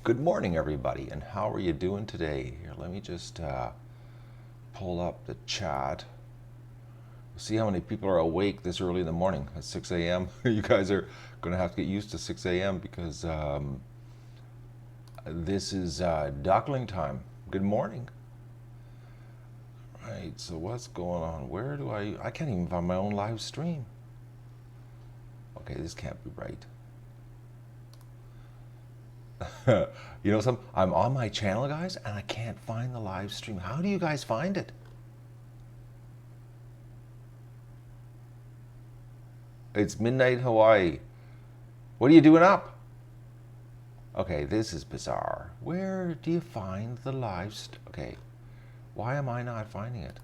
Good morning, everybody, and how are you doing today? Here, let me just pull up the chat. See how many people are awake this early in the morning at 6 a.m. You guys are going to have to get used to 6 a.m. because this is duckling time. Good morning. Right, so what's going on? Where do I can't even find my own live stream. Okay, this can't be right. You know something? I'm on my channel, guys, and I can't find the live stream. How do you guys find it? It's midnight Hawaii. What are you doing up? Okay, this is bizarre. Where do you find the live stream? Okay, why am I not finding it?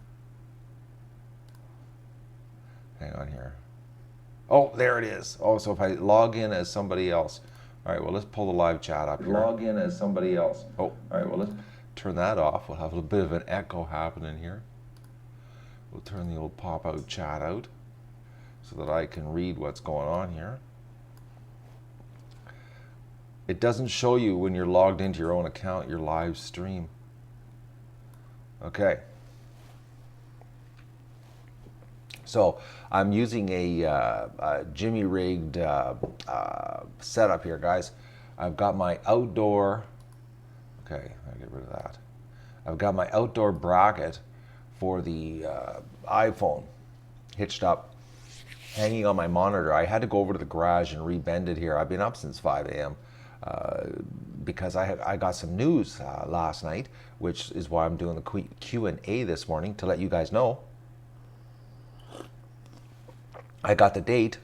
Hang on here. Oh, there it is. Oh, so if I log in as somebody else. All right, well, let's pull the live chat up here. Log in as somebody else. Oh, all right, well, let's turn that off. We'll have a little bit of an echo happening here. We'll turn the old pop-out chat out so that I can read what's going on here. It doesn't show you when you're logged into your own account, your live stream. Okay. So I'm using a Jimmy rigged setup here, guys. I've got my outdoor, okay, I'll get rid of that. I've got my outdoor bracket for the iPhone hitched up, hanging on my monitor. I had to go over to the garage and rebend it here. I've been up since 5 a.m. Because I got some news last night, which is why I'm doing the Q&A this morning to let you guys know. I got the date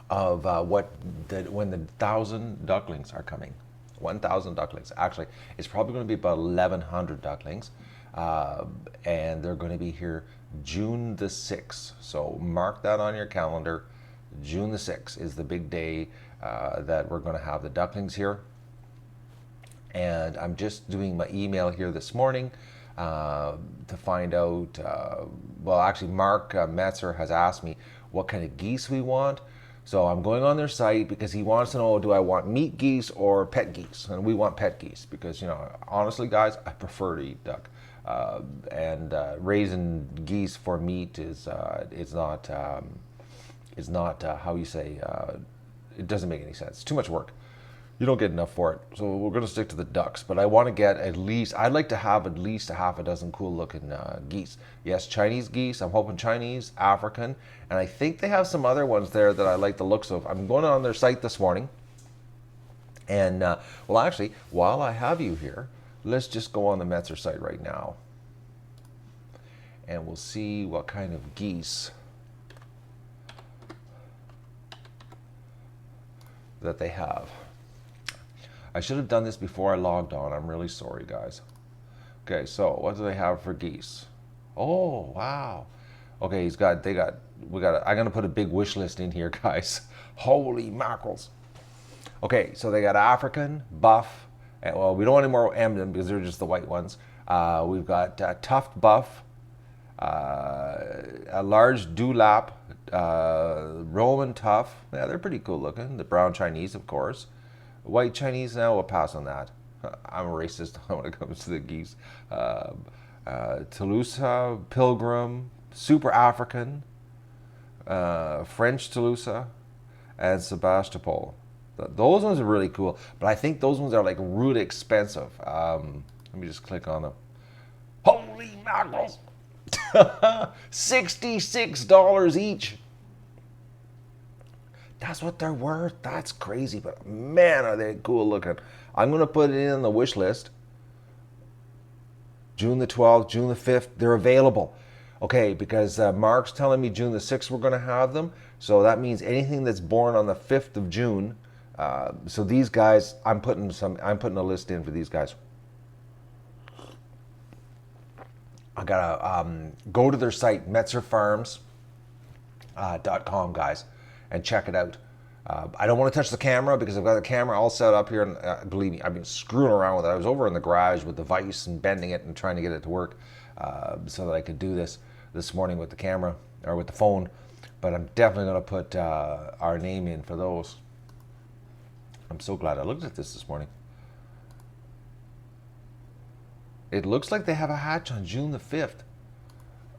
of when the 1,000 ducklings are coming. 1,000 ducklings. Actually, it's probably going to be about 1,100 ducklings, and they're going to be here June the 6th. So mark that on your calendar. June the 6th is the big day that we're going to have the ducklings here. And I'm just doing my email here this morning to find out, well, actually Mark Metzer has asked me what kind of geese we want. So I'm going on their site because he wants to know, do I want meat geese or pet geese? And we want pet geese because, you know, honestly, guys, I prefer to eat duck. And raising geese for meat is not how you say, it doesn't make any sense. It's too much work. You don't get enough for it. So we're going to stick to the ducks. But I want to get at least, I'd like to have at least a half a dozen cool looking geese. Yes, Chinese geese. I'm hoping Chinese, African. And I think they have some other ones there that I like the looks of. I'm going on their site this morning. And, well, actually, while I have you here, let's just go on the Metzer site right now. And we'll see what kind of geese that they have. I should have done this before I logged on. I'm really sorry, guys. Okay, so what do they have for geese? Oh, wow. Okay, I'm gonna put a big wish list in here, guys. Holy mackerels. Okay, so they got African, buff, and, well, we don't want any more Emden because they're just the white ones. We've got tuft buff, a large dewlap, Roman tuff. Yeah, they're pretty cool looking. The brown Chinese, of course. White Chinese, now we'll pass on that. I'm a racist when it comes to the geese. Toulouse, Pilgrim, Super African, French Toulouse, and Sebastopol. Those ones are really cool, but I think those ones are like really expensive. Let me just click on them. Holy mackerels! $66 each. That's what they're worth. That's crazy, but man, are they cool looking. I'm going to put it in the wish list. June the 12th, June the 5th, they're available. Okay, because Mark's telling me June the 6th we're going to have them. So that means anything that's born on the 5th of June. So these guys, I'm putting a list in for these guys. I gotta go to their site, metzerfarms.com, guys, and check it out. I don't want to touch the camera because I've got the camera all set up here, and believe me, I've been screwing around with it. I was over in the garage with the vise and bending it and trying to get it to work so that I could do this morning with the camera or with the phone. But I'm definitely going to put our name in for those. I'm so glad I looked at this morning. It looks like they have a hatch on June the 5th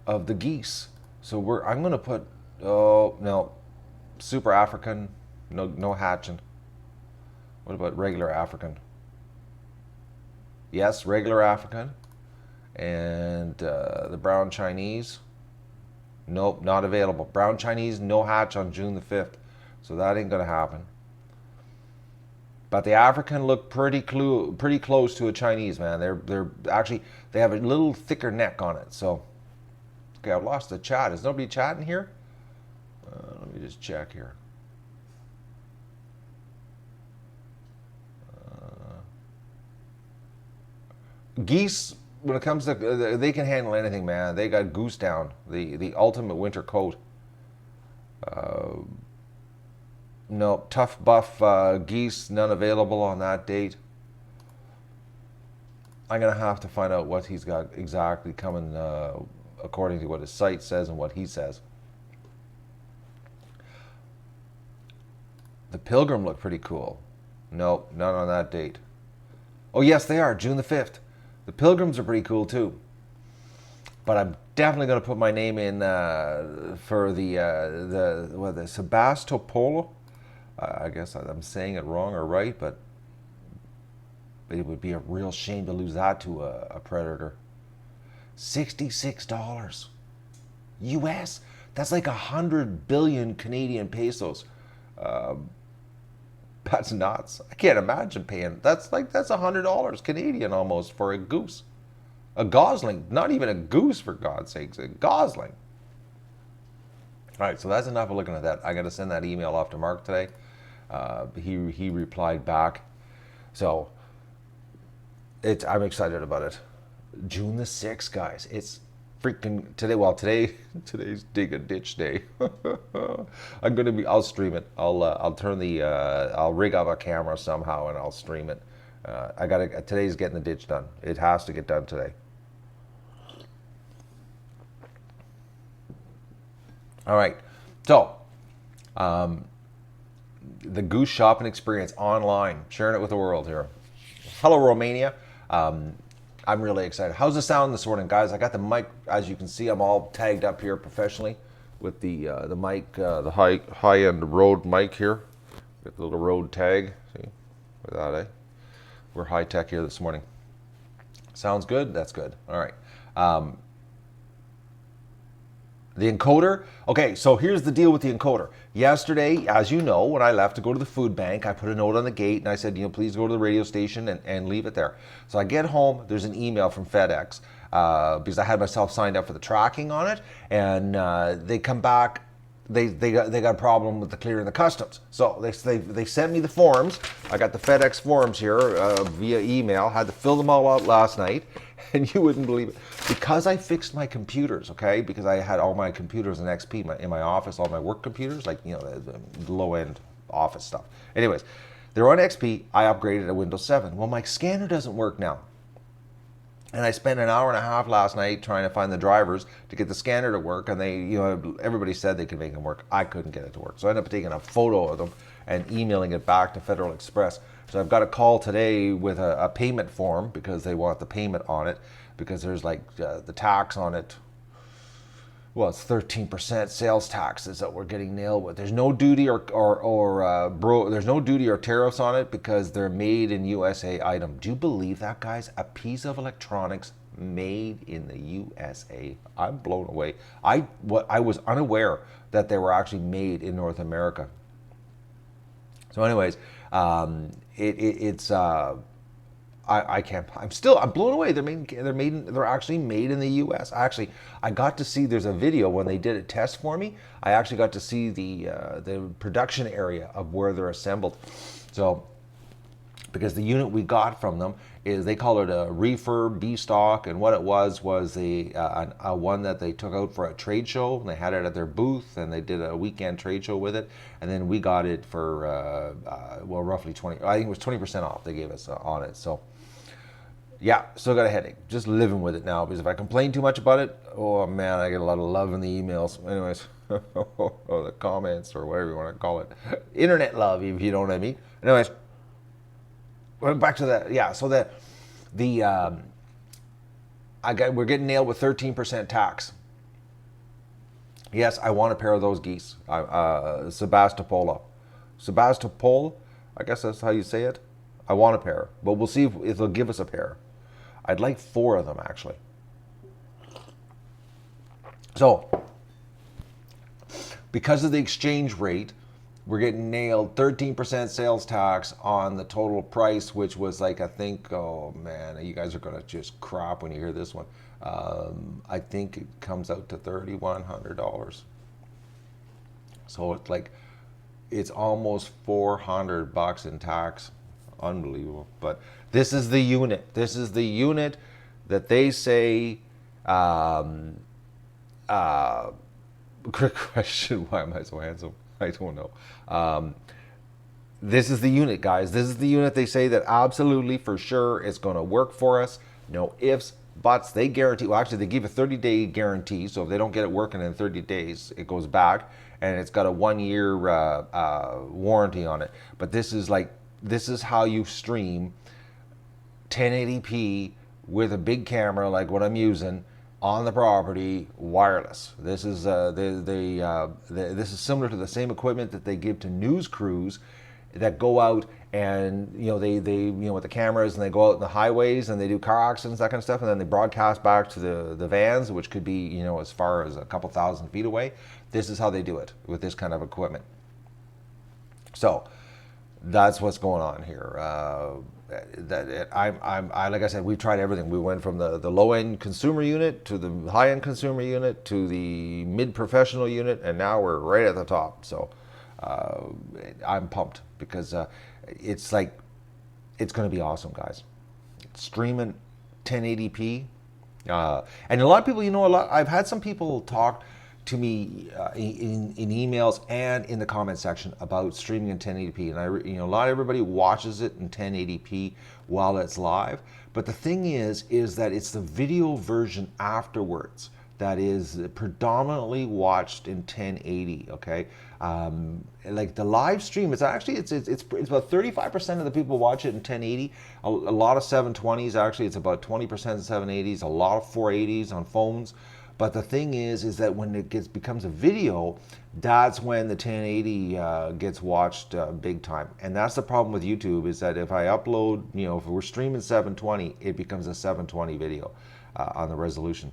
of the Geese. So I'm going to put, oh, no, Super African, no hatching. What about regular African? Yes, regular African. And the brown Chinese, nope, not available. Brown Chinese, no hatch on June the 5th. So that ain't going to happen. But the African look pretty close to a Chinese, man. They're actually, they have a little thicker neck on it. So, okay, I've lost the chat. Is nobody chatting here? Let me just check here. Geese, when it comes to, they can handle anything, man. They got Goose down, the ultimate winter coat. No, tough buff Geese, none available on that date. I'm going to have to find out what he's got exactly coming according to what his site says and what he says. The Pilgrim look pretty cool. Nope, not on that date. Oh yes, they are, June the 5th. The Pilgrims are pretty cool too. But I'm definitely going to put my name in for the Sebastopolo. I guess I'm saying it wrong or right, but it would be a real shame to lose that to a Predator. $66 US. That's like 100 billion Canadian pesos. That's nuts. I can't imagine paying. That's $100 Canadian almost for a goose. A gosling, not even a goose for God's sakes, a gosling. All right, so that's enough of looking at that. I got to send that email off to Mark today. He replied back. So I'm excited about it. June the 6th, guys. It's freaking today. Well, today's dig a ditch day. I'll stream it. I'll rig up a camera somehow and I'll stream it. Today's getting the ditch done. It has to get done today. All right. So, the Goose shopping experience online, sharing it with the world here. Hello, Romania. I'm really excited. How's the sound this morning, guys? I got the mic, as you can see, I'm all tagged up here professionally with the mic, the high-end Rode mic here. Got the little Rode tag. See, with that, eh? We're high tech here this morning. Sounds good? That's good. All right. The encoder. Okay, so here's the deal with the encoder. Yesterday, as you know, when I left to go to the food bank, I put a note on the gate and I said, please go to the radio station and leave it there. So I get home, there's an email from FedEx because I had myself signed up for the tracking on it, and they come back. They got a problem with the clearing the customs. So they sent me the forms. I got the FedEx forms here via email. Had to fill them all out last night, and you wouldn't believe it. Because I fixed my computers, okay? Because I had all my computers in XP in my office, all my work computers, like the low-end office stuff. Anyways, they're on XP. I upgraded to Windows 7. Well, my scanner doesn't work now. And I spent an hour and a half last night trying to find the drivers to get the scanner to work, and everybody said they could make them work. I couldn't get it to work. So I ended up taking a photo of them and emailing it back to Federal Express. So I've got a call today with a payment form because they want the payment on it, because there's the tax on it. Well, it's 13% sales taxes that we're getting nailed with. There's no duty there's no duty or tariffs on it because they're made in USA item. Do you believe that, guys? A piece of electronics made in the USA. I'm blown away. I was unaware that they were actually made in North America. So, anyways, I can't. I'm blown away. They're actually made in the U.S. I got to see. There's a video when they did a test for me. I actually got to see the production area of where they're assembled. So, because the unit we got from them is, they call it a refurb B stock, and what it was a one that they took out for a trade show, and they had it at their booth, and they did a weekend trade show with it, and then we got it for roughly 20. I think it was 20% off they gave us on it. So. Yeah, still got a headache. Just living with it now, because if I complain too much about it, oh man, I get a lot of love in the emails. Anyways, or the comments, or whatever you want to call it. Internet love, if you know what I mean. Anyways, well, back to that. Yeah. So the we're getting nailed with 13% tax. Yes, I want a pair of those geese. Sebastopol. Sebastopol, I guess that's how you say it. I want a pair, but we'll see if they'll give us a pair. I'd like 4 of them, actually. So, because of the exchange rate, we're getting nailed 13% sales tax on the total price, which was like, I think, oh man, you guys are going to just crap when you hear this one. I think it comes out to $3,100. So it's like, it's almost $400 in tax. Unbelievable. But this is the unit. This is the unit that they say, quick question, why am I so handsome? I don't know. This is the unit, guys. This is the unit they say that absolutely for sure it's going to work for us. No ifs, buts. They guarantee, well, actually, they give a 30-day guarantee. So if they don't get it working in 30 days, it goes back. And it's got a 1-year warranty on it. But this is how you stream 1080p with a big camera like what I'm using on the property, wireless. This is this is similar to the same equipment that they give to news crews that go out and they with the cameras, and they go out in the highways and they do car accidents, that kind of stuff, and then they broadcast back to the vans, which could be as far as a couple thousand feet away. This is how they do it with this kind of equipment. So that's what's going on here. Like I said, we've tried everything. We went from the low-end consumer unit to the high-end consumer unit to the mid-professional unit, and now we're right at the top. So I'm pumped because it's going to be awesome, guys. Streaming 1080p, and a lot of people, I've had some people talk to me in emails and in the comment section about streaming in 1080p, and not everybody watches it in 1080p while it's live. But the thing is that it's the video version afterwards that is predominantly watched in 1080. Okay, like the live stream, it's about 35% of the people watch it in 1080. A lot of 720s, actually, it's about 20% 780s. A lot of 480s on phones. But the thing is that when it becomes a video, that's when the 1080 gets watched big time. And that's the problem with YouTube, is that if I upload, if we're streaming 720, it becomes a 720 video on the resolution.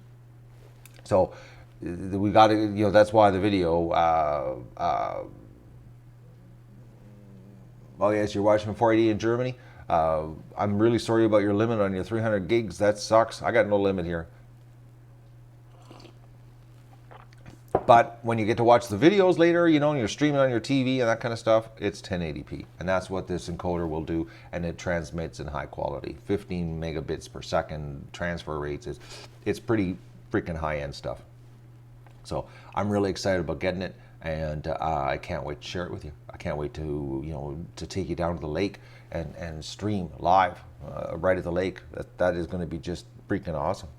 So we got to, that's why the video, oh yes, you're watching 480 in Germany. I'm really sorry about your limit on your 300 gigs. That sucks. I got no limit here. But when you get to watch the videos later, and you're streaming on your TV and that kind of stuff, it's 1080p. And that's what this encoder will do. And it transmits in high quality. 15 megabits per second transfer rates. It's pretty freaking high-end stuff. So I'm really excited about getting it. And I can't wait to share it with you. I can't wait to, to take you down to the lake and stream live right at the lake. That is going to be just freaking awesome.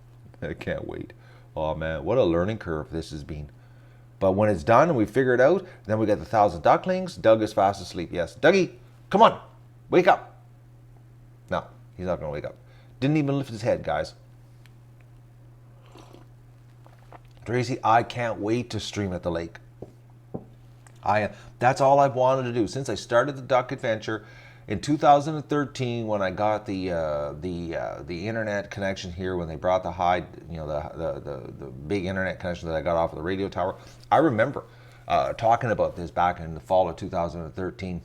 I can't wait. Oh, man, what a learning curve this has been. But when it's done and we figure it out, then we get the 1,000 ducklings. Doug is fast asleep. Yes, Dougie, come on, wake up. No, he's not going to wake up. Didn't even lift his head, guys. Tracy, I can't wait to stream at the lake. That's all I've wanted to do since I started the duck adventure in 2013, when I got the internet connection here, when they brought the the big internet connection that I got off of the radio tower. I remember talking about this back in the fall of 2013,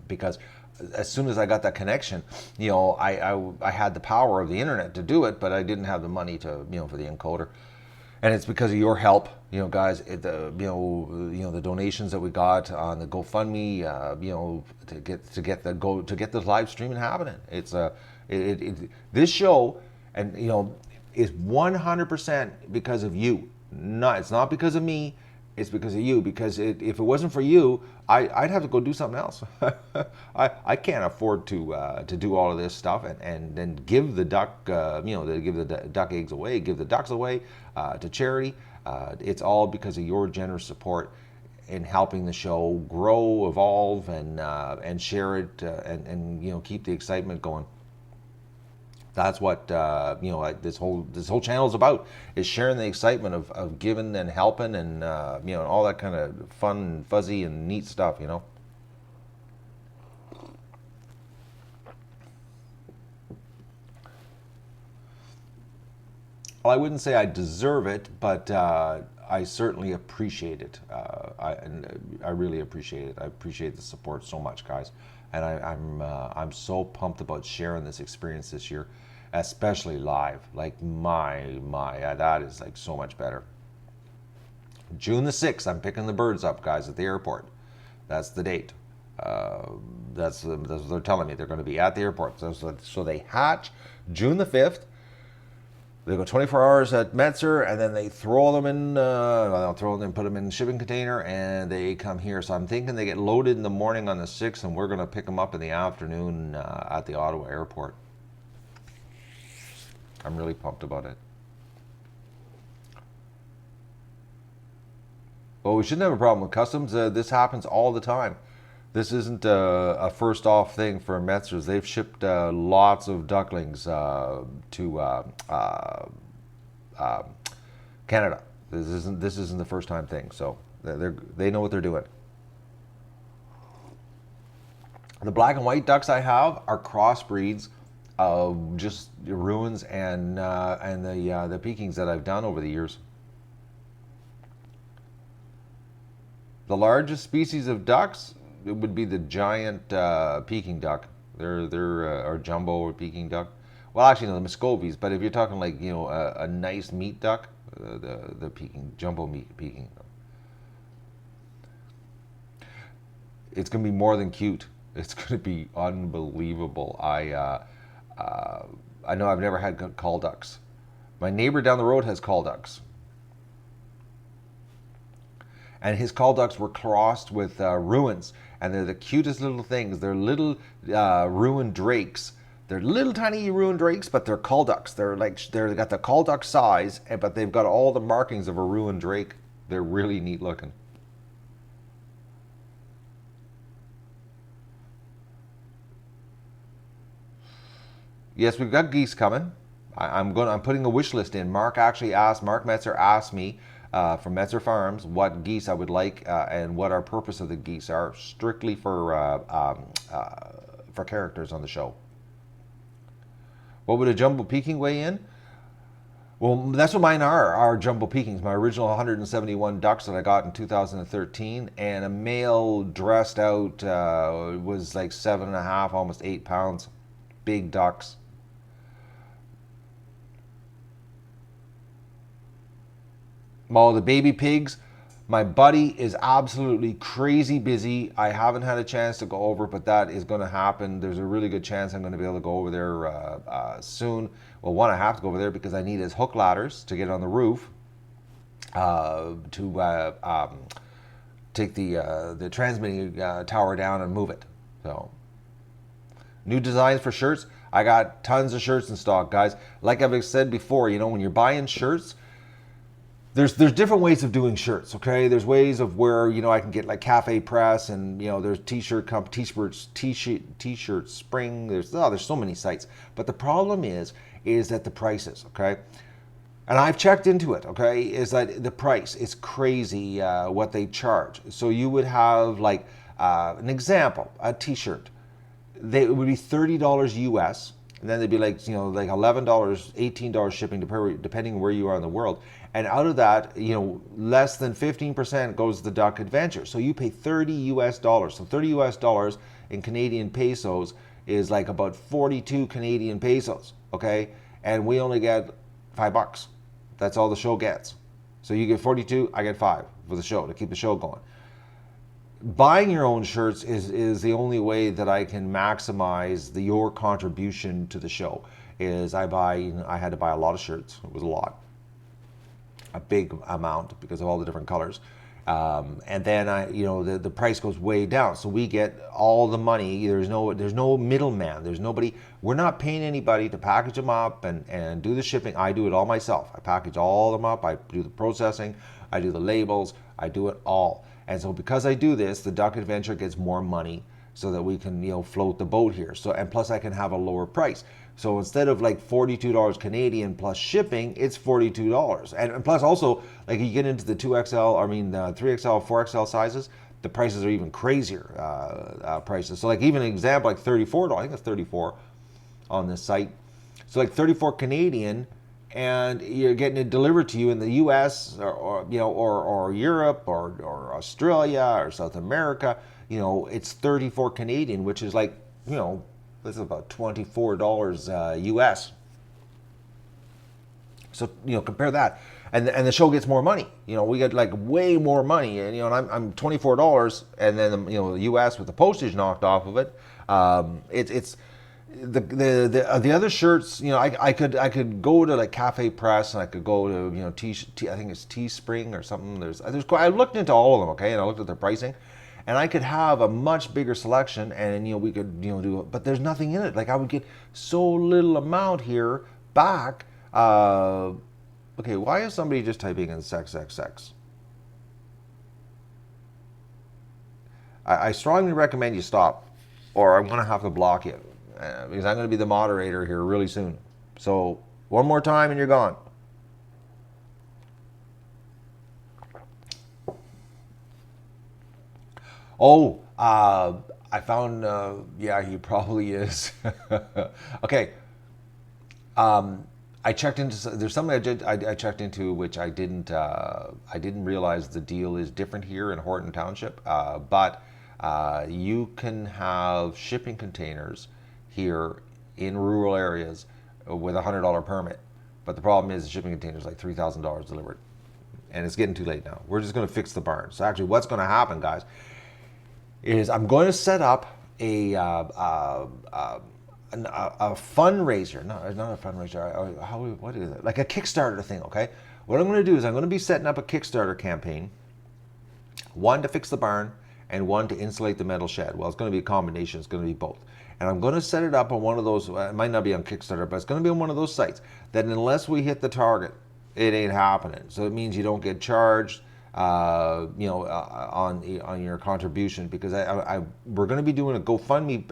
because as soon as I got that connection, I had the power of the internet to do it, but I didn't have the money to for the encoder. And it's because of your help, guys. The donations that we got on the GoFundMe, to get the live streaming happening. It's this show, and is 100% because of you. It's not because of me. It's because of you. Because if it wasn't for you, I'd have to go do something else. I can't afford to do all of this stuff and then give the duck, give the duck eggs away, give the ducks away to charity. It's all because of your generous support. in helping the show grow, evolve, and share it, and keep the excitement going. That's what this whole channel is about, is sharing the excitement of giving and helping, and all that kind of fun, fuzzy, and neat stuff. Well, I wouldn't say I deserve it, but I certainly appreciate it. I really appreciate it. I appreciate the support so much, guys, and I'm so pumped about sharing this experience this year, especially live. Like my that is like so much better. June the 6th, I'm picking the birds up, guys, at the airport. That's the date. That's what they're telling me. They're going to be at the airport. So they hatch June the 5th. They go 24 hours at Metzer, and then they throw them in. They'll throw them, put them in the shipping container, and they come here. So I'm thinking they get loaded in the morning on the 6th, and we're going to pick them up in the afternoon at the Ottawa airport. I'm really pumped about it. Well, we shouldn't have a problem with customs. This happens all the time. This isn't a first off thing for Metzers. They've shipped lots of ducklings to Canada. This isn't the first time thing. So they know what they're doing. The black and white ducks I have are crossbreeds of just Ruins and the Pekings that I've done over the years. The largest species of ducks, it would be the giant Peking duck. They're or jumbo or Peking duck. Well, actually, no, the Muscovies. But if you're talking like a nice meat duck, the Peking jumbo meat Peking. It's gonna be more than cute. It's gonna be unbelievable. I know I've never had call ducks. My neighbor down the road has call ducks. And his call ducks were crossed with Ruins, and they're the cutest little things. They're little Ruin drakes. They're little tiny Ruin drakes, but they're call ducks. They've got the call duck size, but they've got all the markings of a Ruin drake. They're really neat looking. Yes, we've got geese coming. I'm putting a wish list in. Mark Metzer asked me from Metzer Farms what geese I would like and what our purpose of the geese are, strictly for characters on the show. What would a jumbo Peking weigh in? Well, that's what mine are jumbo Pekings, my original 171 ducks that I got in 2013, and a male dressed out was like 7.5, almost 8 pounds. Big ducks. Well, the baby pigs, my buddy is absolutely crazy busy. I haven't had a chance to go over, but that is going to happen. There's a really good chance I'm going to be able to go over there soon. Well, one, I have to go over there because I need his hook ladders to get on the roof to take the transmitting tower down and move it. So, new designs for shirts. I got tons of shirts in stock, guys. Like I've said before, when you're buying shirts, there's different ways of doing shirts, okay? There's ways of where, I can get like Cafe Press, and, there's t-shirt Spring. There's so many sites. But the problem is that the prices, okay? And I've checked into it, okay? Is that the price is crazy what they charge. So you would have like an example, a t-shirt. It would be $30 US, and then they'd be like, like $11, $18 shipping depending where you are in the world. And out of that, less than 15% goes to the Duck Adventure. So you pay $30 US. So $30 US in Canadian pesos is like about 42 Canadian pesos, okay? And we only get $5. That's all the show gets. So you get 42, I get 5 for the show, to keep the show going. Buying your own shirts is the only way that I can maximize your contribution to the show. I had to buy a lot of shirts. It was a lot. A big amount because of all the different colors. And then the price goes way down. So we get all the money. There's no middleman. There's nobody. We're not paying anybody to package them up and do the shipping. I do it all myself. I package all of them up. I do the processing. I do the labels. I do it all. And so because I do this, the Duck Adventure gets more money so that we can, float the boat here. So, and plus I can have a lower price. So instead of like $42 Canadian plus shipping, it's $42. And plus also, like you get into the 2XL, 3XL, 4XL sizes, the prices are even crazier prices. So like even an example, like $34, I think it's 34 on this site. So like 34 Canadian, and you're getting it delivered to you in the U.S. or Europe or Australia or South America. It's 34 Canadian, which is like, this is about $24 US. So compare that, and the show gets more money. We get like way more money, and I'm $24, and then the US with the postage knocked off of it. It's the other shirts. I could go to like Cafe Press, and I could go to I think it's Teespring or something. I looked into all of them, okay, and I looked at their pricing. And I could have a much bigger selection, and we could do it, but there's nothing in it. Like I would get so little amount here back. Okay, why is somebody just typing in sex? I strongly recommend you stop, or I'm gonna have to block you because I'm gonna be the moderator here really soon. So one more time, and you're gone. Oh, I found, yeah, he probably is. Okay. I checked into, there's something I checked into which I didn't realize the deal is different here in Horton Township, but you can have shipping containers here in rural areas with a $100 permit. But the problem is the shipping container is like $3,000 delivered. And it's getting too late now. We're just going to fix the barn. So actually what's going to happen, guys, is I'm going to set up a fundraiser. No, it's not a fundraiser. What is it? Like a Kickstarter thing, okay? What I'm going to do is I'm going to be setting up a Kickstarter campaign, one to fix the barn and one to insulate the metal shed. Well, it's going to be a combination. It's going to be both. And I'm going to set it up on one of those, it might not be on Kickstarter, but it's going to be on one of those sites that unless we hit the target, it ain't happening. So it means you don't get charged on your contribution, because we're going to be doing a GoFundMe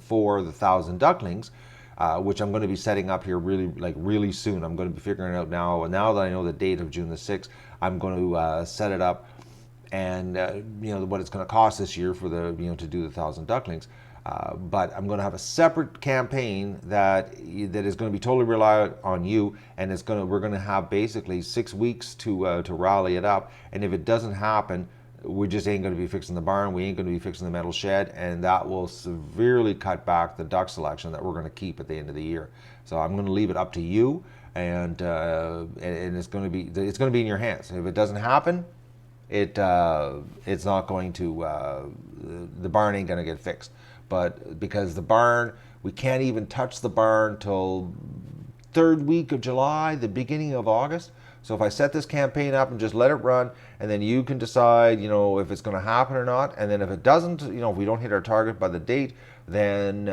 for the 1,000 ducklings, which I'm going to be setting up here really soon. I'm going to be figuring it out now. Now that I know the date of June the 6th, I'm going to set it up, and what it's going to cost this year for the to do the 1,000 ducklings. But I'm going to have a separate campaign that is going to be totally reliant on you, and we're going to have basically 6 weeks to rally it up. And if it doesn't happen, we just ain't going to be fixing the barn. We ain't going to be fixing the metal shed, and that will severely cut back the duck selection that we're going to keep at the end of the year. So I'm going to leave it up to you, and it's going to be in your hands. If it doesn't happen, it's not going to. The barn ain't going to get fixed. But because the barn, we can't even touch the barn till third week of July, the beginning of August. So if I set this campaign up and just let it run, and then you can decide, if it's going to happen or not. And then if it doesn't, if we don't hit our target by the date, then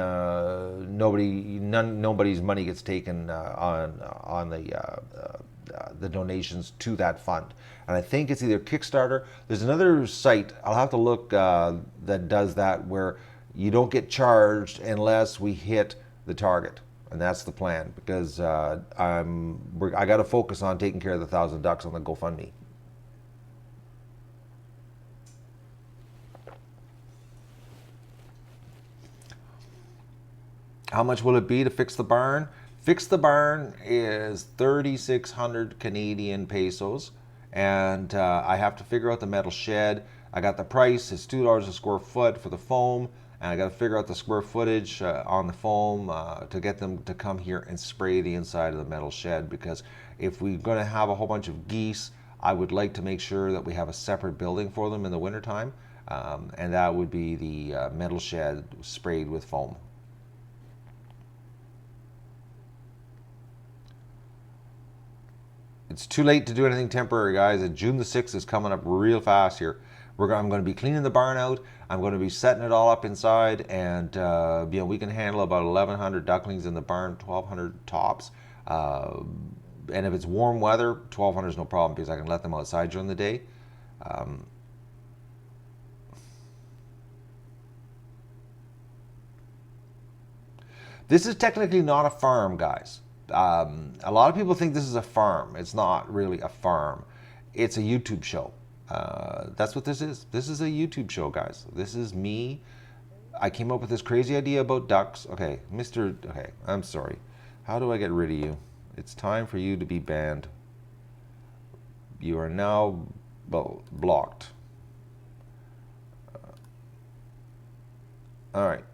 nobody's money gets taken on the donations to that fund. And I think it's either Kickstarter. There's another site, I'll have to look, that does that, where you don't get charged unless we hit the target, and that's the plan, because I got to focus on taking care of the 1,000 ducks on the GoFundMe. How much will it be to fix the barn? Fix the barn is 3,600 Canadian pesos, and I have to figure out the metal shed. I got the price, it's $2 a square foot for the foam. And I got to figure out the square footage on the foam to get them to come here and spray the inside of the metal shed, because if we're going to have a whole bunch of geese, I would like to make sure that we have a separate building for them in the wintertime, and that would be the metal shed sprayed with foam. It's too late to do anything temporary, guys. June the 6th is coming up real fast here. I'm going to be cleaning the barn out. I'm going to be setting it all up inside, and we can handle about 1,100 ducklings in the barn, 1,200 tops. And if it's warm weather, 1,200 is no problem, because I can let them outside during the day. This is technically not a farm, guys. A lot of people think this is a farm. It's not really a farm. It's a YouTube show. That's what this is. This is a YouTube show, guys. This is me. I came up with this crazy idea about ducks. Okay, okay, I'm sorry. How do I get rid of you? It's time for you to be banned. You are now blocked. All right.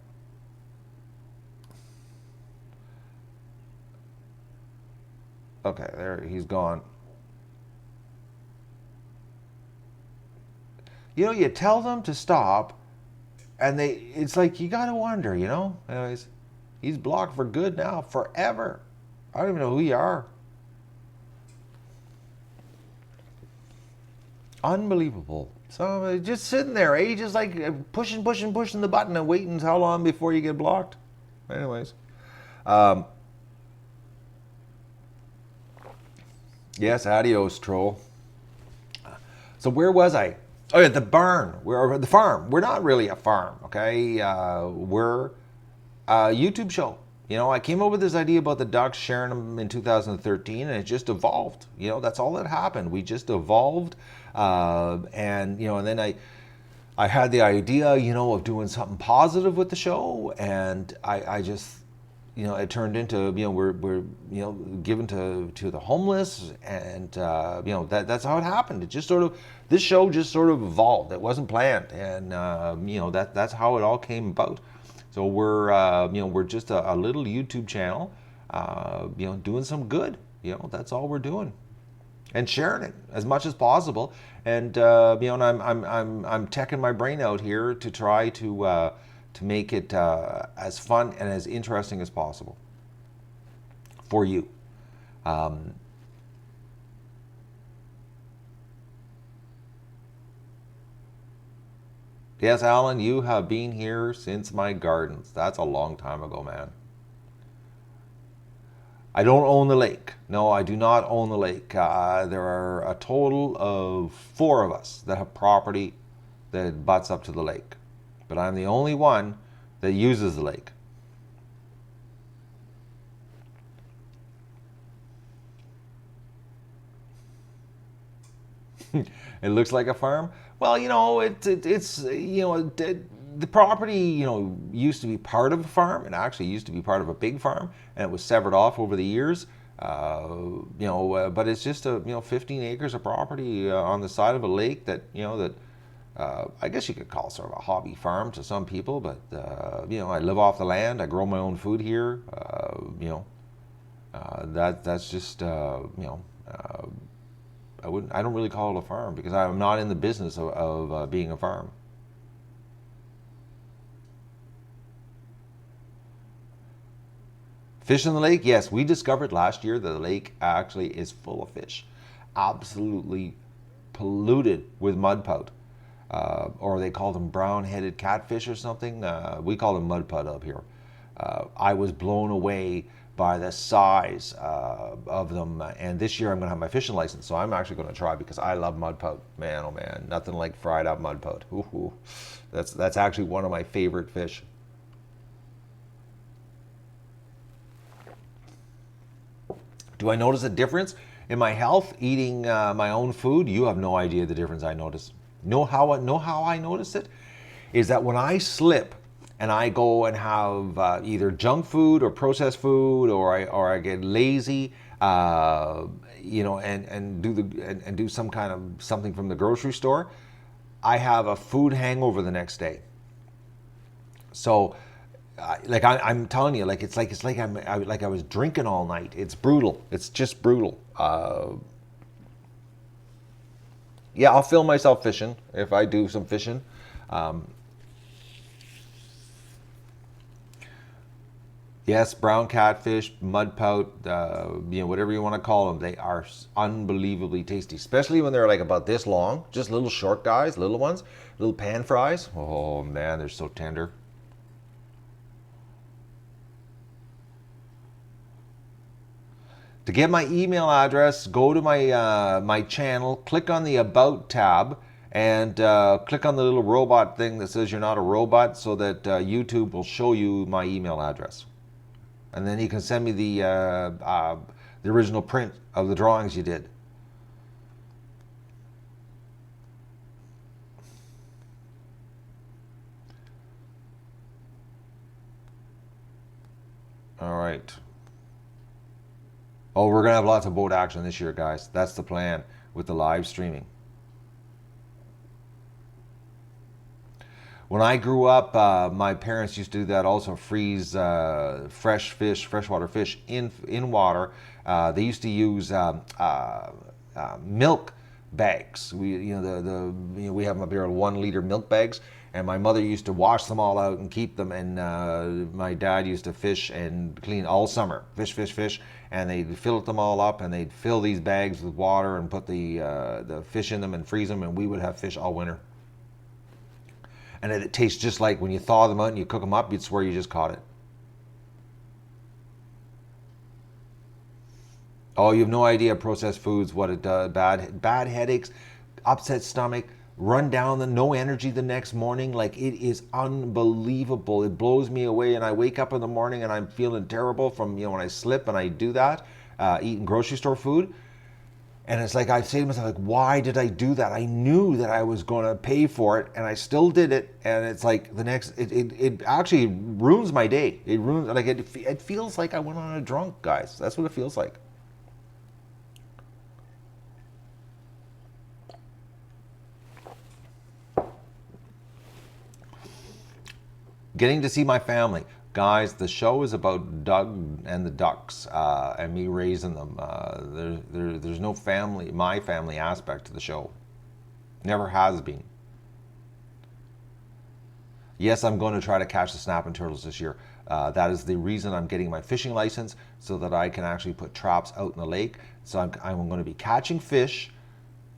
Okay, there, he's gone. You know, you tell them to stop, and it's like, you gotta wonder, you know? Anyways, he's blocked for good now, forever. I don't even know who you are. Unbelievable. So just sitting there, just like pushing the button and waiting how long before you get blocked. Anyways. Yes, adios, troll. So where was I? Oh yeah, the barn. We're the farm. We're not really a farm, okay? We're a YouTube show. You know, I came up with this idea about the ducks, sharing them in 2013, and it just evolved. You know, that's all that happened. We just evolved, and you know, and then I had the idea, you know, of doing something positive with the show, and I just, you know, it turned into, you know, we're you know, given to the homeless, and you know, that's how it happened. It just sort of, this show just sort of evolved. It wasn't planned, and you know, that's how it all came about. So we're you know, we're just a little YouTube channel, you know, doing some good. You know, that's all we're doing, and sharing it as much as possible. And you know, and I'm teching my brain out here to try to make it as fun and as interesting as possible for you. Yes, Alan, you have been here since my gardens. That's a long time ago, man. I don't own the lake. No, I do not own the lake. There are a total of 4 of us that have property that butts up to the lake. But I'm the only one that uses the lake. It looks like a farm. Well, you know, it's you know, the property, you know, used to be part of a farm. It actually used to be part of a big farm, and it was severed off over the years. You know, but it's just a, you know, 15 acres of property on the side of a lake that, you know, that I guess you could call sort of a hobby farm to some people. But you know, I live off the land. I grow my own food here. You know, that's just you know. I don't really call it a farm because I'm not in the business of being a farm. Fish in the lake? Yes, we discovered last year that the lake actually is full of fish. Absolutely polluted with mudpout. Or they call them brown-headed catfish or something. We call them mudpout up here. I was blown away by the size of them. And this year I'm gonna have my fishing license, so I'm actually gonna try because I love mudpout. Man, oh man, nothing like fried up mudpout. Ooh, that's actually one of my favorite fish. Do I notice a difference in my health eating my own food? You have no idea the difference I notice. Know how I notice it? Is that when I slip and I go and have either junk food or processed food, or I get lazy, you know, and do some kind of something from the grocery store, I have a food hangover the next day. So, like I'm telling you, like it's like I was drinking all night. It's brutal. It's just brutal. Yeah, I'll film myself fishing if I do some fishing. Yes, brown catfish, mudpout, you know, whatever you want to call them, they are unbelievably tasty, especially when they're like about this long, just little short guys, little ones, little pan fries. Oh man, they're so tender. To get my email address, go to my channel, click on the About tab, and click on the little robot thing that says you're not a robot, so that YouTube will show you my email address. And then you can send me the original print of the drawings you did. All right. Oh, we're going to have lots of boat action this year, guys. That's the plan with the live streaming. When I grew up, my parents used to do that also, freeze fresh fish, freshwater fish in water. They used to use milk bags. We have them up here, 1 liter milk bags, and my mother used to wash them all out and keep them. And my dad used to fish and clean all summer, fish, and they'd fill them all up, and they'd fill these bags with water and put the fish in them and freeze them, and we would have fish all winter. And it tastes just like when you thaw them out and you cook them up, you'd swear you just caught it. Oh, you have no idea processed foods, what it does. Bad headaches, upset stomach, run down, no energy the next morning. Like, it is unbelievable. It blows me away. And I wake up in the morning and I'm feeling terrible from, when I slip and I do that, eating grocery store food. And it's like I say to myself, like, why did I do that? I knew that I was going to pay for it, and I still did it. And it's like it actually ruins my day. It ruins, like, it feels like I went on a drunk, guys. That's what it feels like. Getting to see my family. Guys, the show is about Doug and the ducks and me raising them. There's no my family aspect to the show. Never has been. Yes, I'm going to try to catch the snapping turtles this year. That is the reason I'm getting my fishing license, so that I can actually put traps out in the lake. So I'm going to be catching fish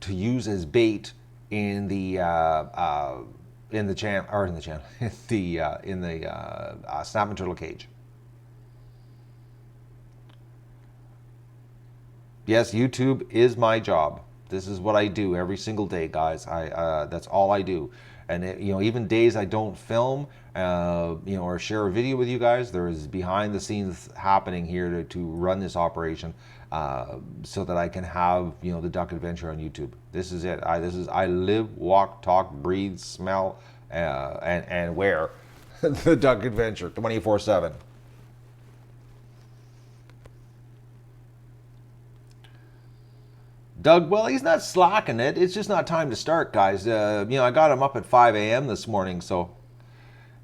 to use as bait in the snapping turtle cage. Yes, YouTube is my job. This is what I do every single day, guys. That's all I do. And even days I don't film, or share a video with you guys, there is behind the scenes happening here to run this operation, so that I can have the Duck Adventure on YouTube. This is it. I live, walk, talk, breathe, smell, and wear the Duck Adventure 24/7. Doug, well, he's not slacking it. It's just not time to start, guys. I got him up at 5 a.m. this morning, so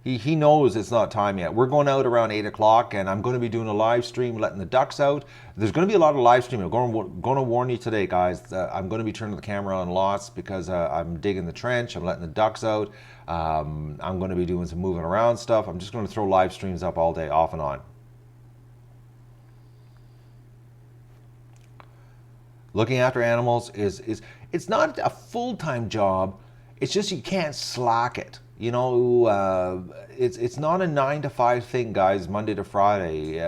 he knows it's not time yet. We're going out around 8 o'clock, and I'm going to be doing a live stream, letting the ducks out. There's going to be a lot of live streaming. I'm going to warn you today, guys. I'm going to be turning the camera on lots because I'm digging the trench. I'm letting the ducks out. I'm going to be doing some moving around stuff. I'm just going to throw live streams up all day, off and on. Looking after animals it's not a full-time job. It's just you can't slack it. It's not a 9 to 5 thing, guys. Monday to Friday.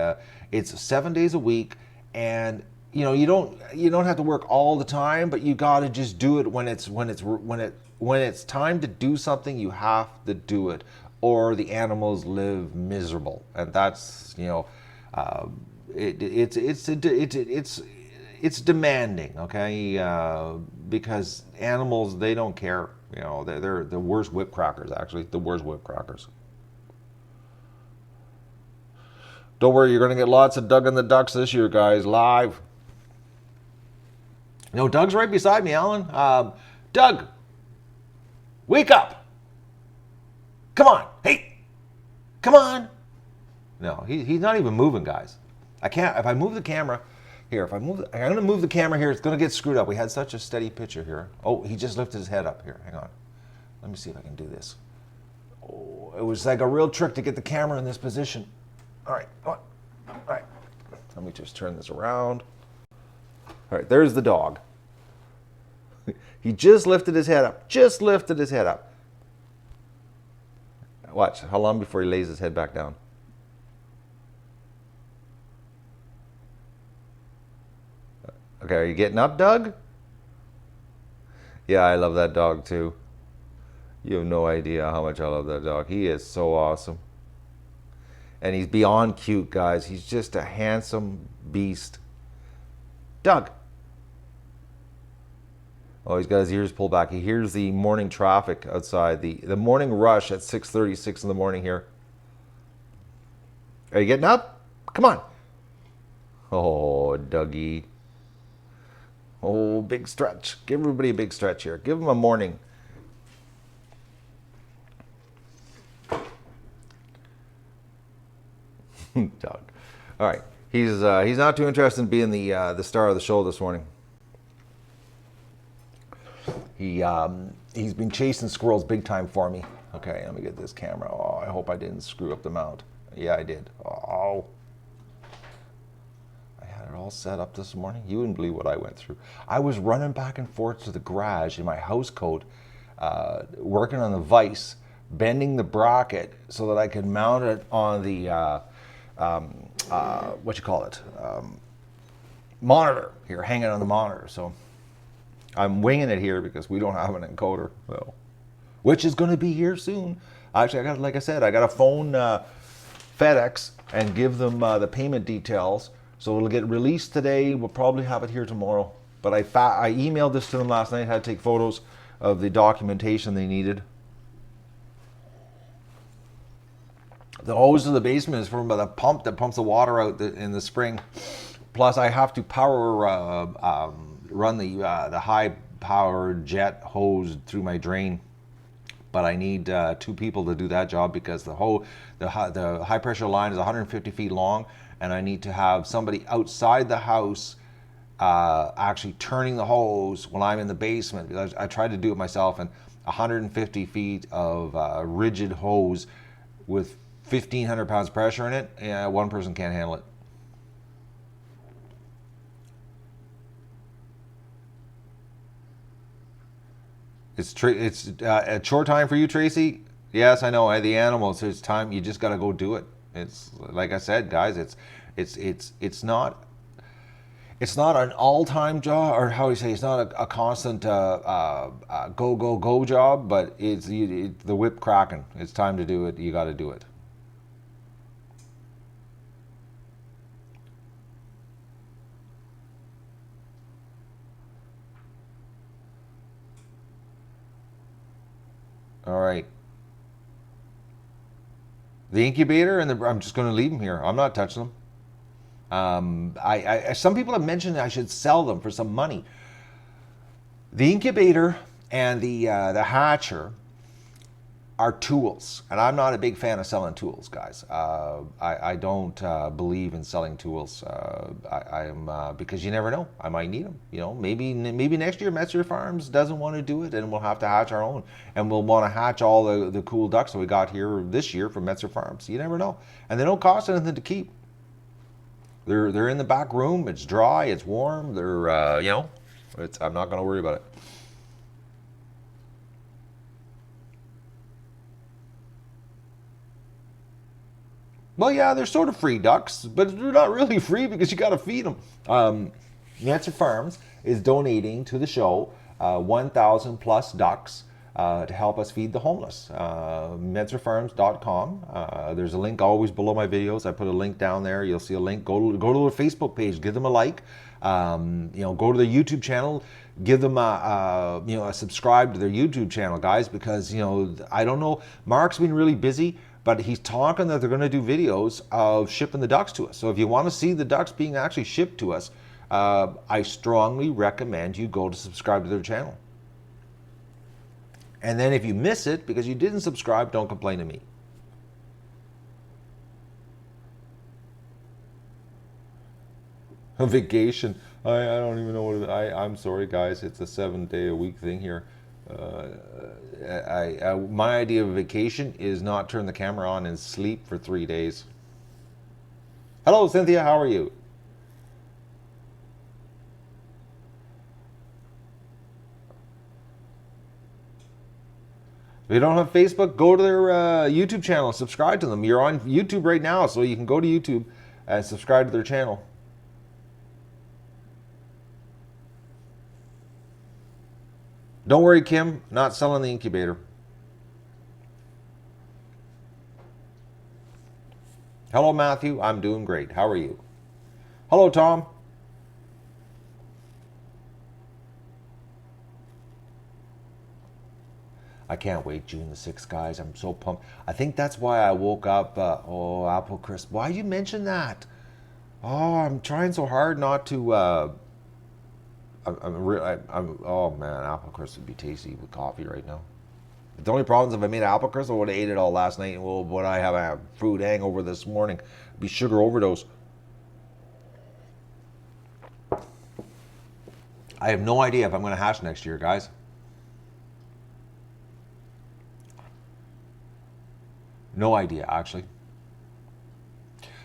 It's 7 days a week, and you don't have to work all the time, but you got to just do it when it's time to do something. You have to do it, or the animals live miserable, and that's it's demanding, okay? Because animals, they don't care. They're the worst whip crackers, actually. The worst whip crackers. Don't worry, you're going to get lots of Doug and the Ducks this year, guys, live. Doug's right beside me, Alan. Doug, wake up. Come on. Hey, come on. No, he's not even moving, guys. I can't, if I move the camera... Here, I'm going to move the camera here. It's going to get screwed up. We had such a steady picture here. Oh, he just lifted his head up here. Hang on. Let me see if I can do this. Oh, it was like a real trick to get the camera in this position. All right, come on. All right. Let me just turn this around. All right, there's the dog. He just lifted his head up. Just lifted his head up. Watch. How long before he lays his head back down? Okay, are you getting up, Doug? Yeah, I love that dog too. You have no idea how much I love that dog. He is so awesome. And he's beyond cute, guys. He's just a handsome beast. Doug. Oh, he's got his ears pulled back. He hears the morning traffic outside, the morning rush at 6:36 in the morning here. Are you getting up? Come on. Oh, Dougie. Oh, big stretch. Give everybody a big stretch here. Give them a morning. Doug. All right. He's not too interested in being the star of the show this morning. He's been chasing squirrels big time for me. Okay, let me get this camera. Oh, I hope I didn't screw up the mount. Yeah, I did. Oh. I had it all set up this morning. You wouldn't believe what I went through. I was running back and forth to the garage in my house coat, working on the vise, bending the bracket so that I could mount it on the, what you call it, monitor here, hanging on the monitor. So I'm winging it here because we don't have an encoder, well, which is going to be here soon. Actually, like I said, I got to phone FedEx and give them the payment details. So it'll get released today. We'll probably have it here tomorrow. But I emailed this to them last night. Had to take photos of the documentation they needed. The hose to the basement is from the pump that pumps the water out in the spring. Plus, I have to run the high power jet hose through my drain. But I need 2 people to do that job because the high pressure line is 150 feet long, and I need to have somebody outside the house actually turning the hose when I'm in the basement. Because I tried to do it myself, and 150 feet of rigid hose with 1,500 pounds pressure in it, one person can't handle it. It's a chore time for you, Tracy. Yes, I know. The animals. It's time. You just got to go do it. It's like I said, guys. It's not an all-time job, or how do you say? It's not a constant go job, but it's the whip cracking. It's time to do it. You got to do it. All right. The incubator and I'm just going to leave them here. I'm not touching them. Some people have mentioned that I should sell them for some money. The incubator and the hatcher are tools, and I'm not a big fan of selling tools, guys. I don't believe in selling tools. I am because you never know. I might need them. You know, maybe next year Metzer Farms doesn't want to do it, and we'll have to hatch our own, and we'll want to hatch all the cool ducks that we got here this year from Metzer Farms. You never know, and they don't cost anything to keep. They're in the back room. It's dry. It's warm. They're I'm not going to worry about it. Well, yeah, they're sort of free ducks, but they're not really free because you got to feed them. Metzer Farms is donating to the show 1,000 plus ducks to help us feed the homeless. MetzerFarms.com. There's a link always below my videos. I put a link down there. You'll see a link. Go to their Facebook page. Give them a like. Go to their YouTube channel. Give them a subscribe to their YouTube channel, guys, because I don't know. Mark's been really busy. But he's talking that they're going to do videos of shipping the ducks to us. So if you want to see the ducks being actually shipped to us, I strongly recommend you go to subscribe to their channel. And then if you miss it because you didn't subscribe, don't complain to me. A vacation. I don't even know what I'm sorry, guys. It's a 7-day-a-week thing here. My idea of a vacation is not turn the camera on and sleep for 3 days. Hello, Cynthia. How are you? If you don't have Facebook, go to their YouTube channel. Subscribe to them. You're on YouTube right now, so you can go to YouTube and subscribe to their channel. Don't worry, Kim, not selling the incubator. Hello, Matthew. I'm doing great. How are you? Hello, Tom. I can't wait, June the 6th, guys. I'm so pumped. I think that's why I woke up. Oh, Apple Crisp. Why you mention that? Oh, I'm trying so hard not to. Oh man, Apple Crisp would be tasty with coffee right now. The only problem is if I made apple crisp, I would have ate it all last night. And well, would I have a food hangover this morning? It'd be sugar overdose. I have no idea if I'm going to hash next year, guys. No idea, actually.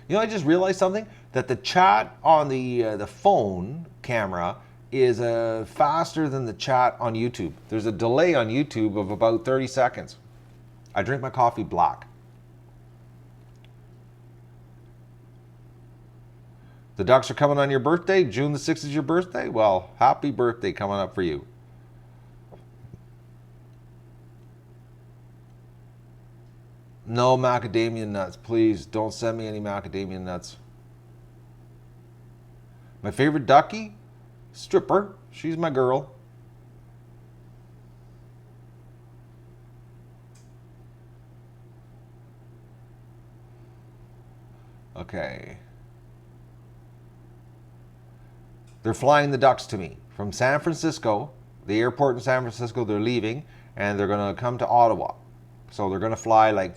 You know, I just realized something that the chat on the phone camera is faster than the chat on YouTube. There's a delay on YouTube of about 30 seconds. I drink my coffee black. The Ducks are coming on your birthday. June the 6th is your birthday. Well, happy birthday coming up for you. No macadamia nuts, please. Don't send me any macadamia nuts. My favorite ducky? Stripper. She's my girl. Okay. They're flying the Ducks to me from San Francisco. The airport in San Francisco, they're leaving, and they're going to come to Ottawa. So they're going to fly like,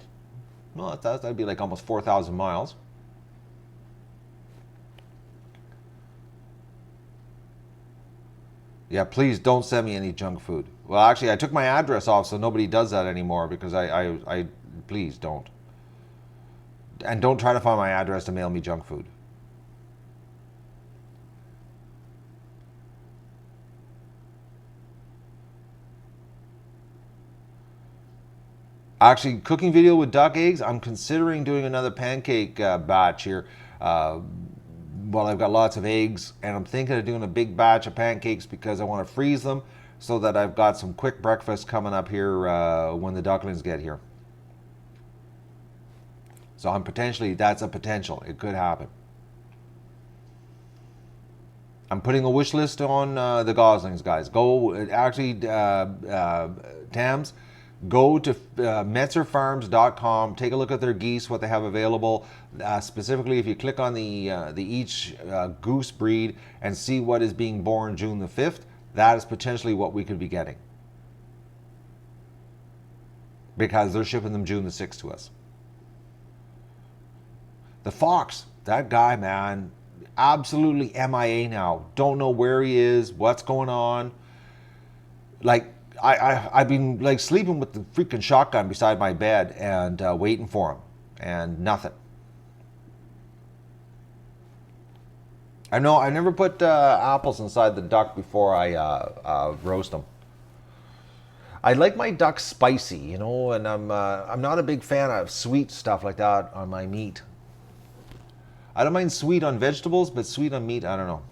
well, that'd be like almost 4,000 miles. Yeah, please don't send me any junk food. Well, actually, I took my address off, so nobody does that anymore because I please don't. And don't try to find my address to mail me junk food. Actually, cooking video with duck eggs. I'm considering doing another pancake batch here. Well, I've got lots of eggs, and I'm thinking of doing a big batch of pancakes because I want to freeze them so that I've got some quick breakfast coming up here when the ducklings get here. So that's a potential. It could happen. I'm putting a wish list on the Goslings, guys. Tams, go to metzerfarms.com. Take a look at their geese, what they have available. Specifically, if you click on the each goose breed and see what is being born June the 5th, that is potentially what we could be getting. Because they're shipping them June the 6th to us. The fox, that guy, man, absolutely MIA now. Don't know where he is, what's going on. Like, I've been like sleeping with the freaking shotgun beside my bed and waiting for him, and nothing. I know I never put apples inside the duck before I roast them. I like my duck spicy, you know, and I'm not a big fan of sweet stuff like that on my meat. I don't mind sweet on vegetables, but sweet on meat, I don't know.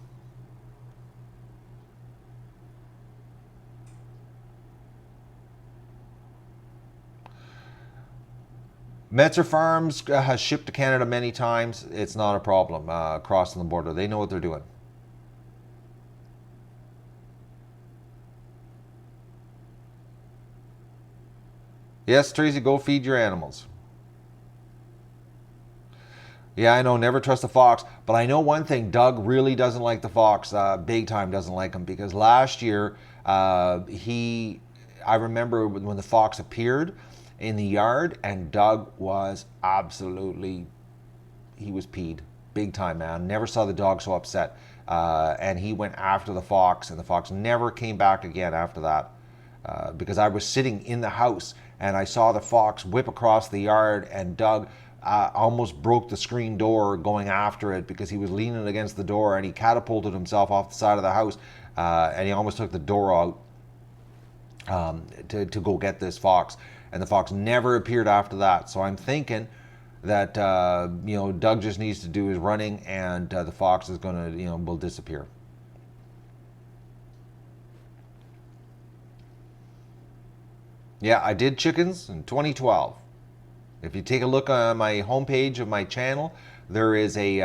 Metzer Farms has shipped to Canada many times. It's not a problem crossing the border. They know what they're doing. Yes, Tracy, go feed your animals. Yeah, I know, never trust a fox. But I know one thing, Doug really doesn't like the fox. Big time doesn't like him because last year I remember when the fox appeared in the yard and Doug was absolutely, he was peed. Big time, man. Never saw the dog so upset. And he went after the fox and the fox never came back again after that. Because I was sitting in the house and I saw the fox whip across the yard and Doug almost broke the screen door going after it because he was leaning against the door and he catapulted himself off the side of the house and he almost took the door out to go get this fox. And the fox never appeared after that. So I'm thinking that Doug just needs to do his running and the fox is going to will disappear. Yeah, I did chickens in 2012. If you take a look on my homepage of my channel, there is a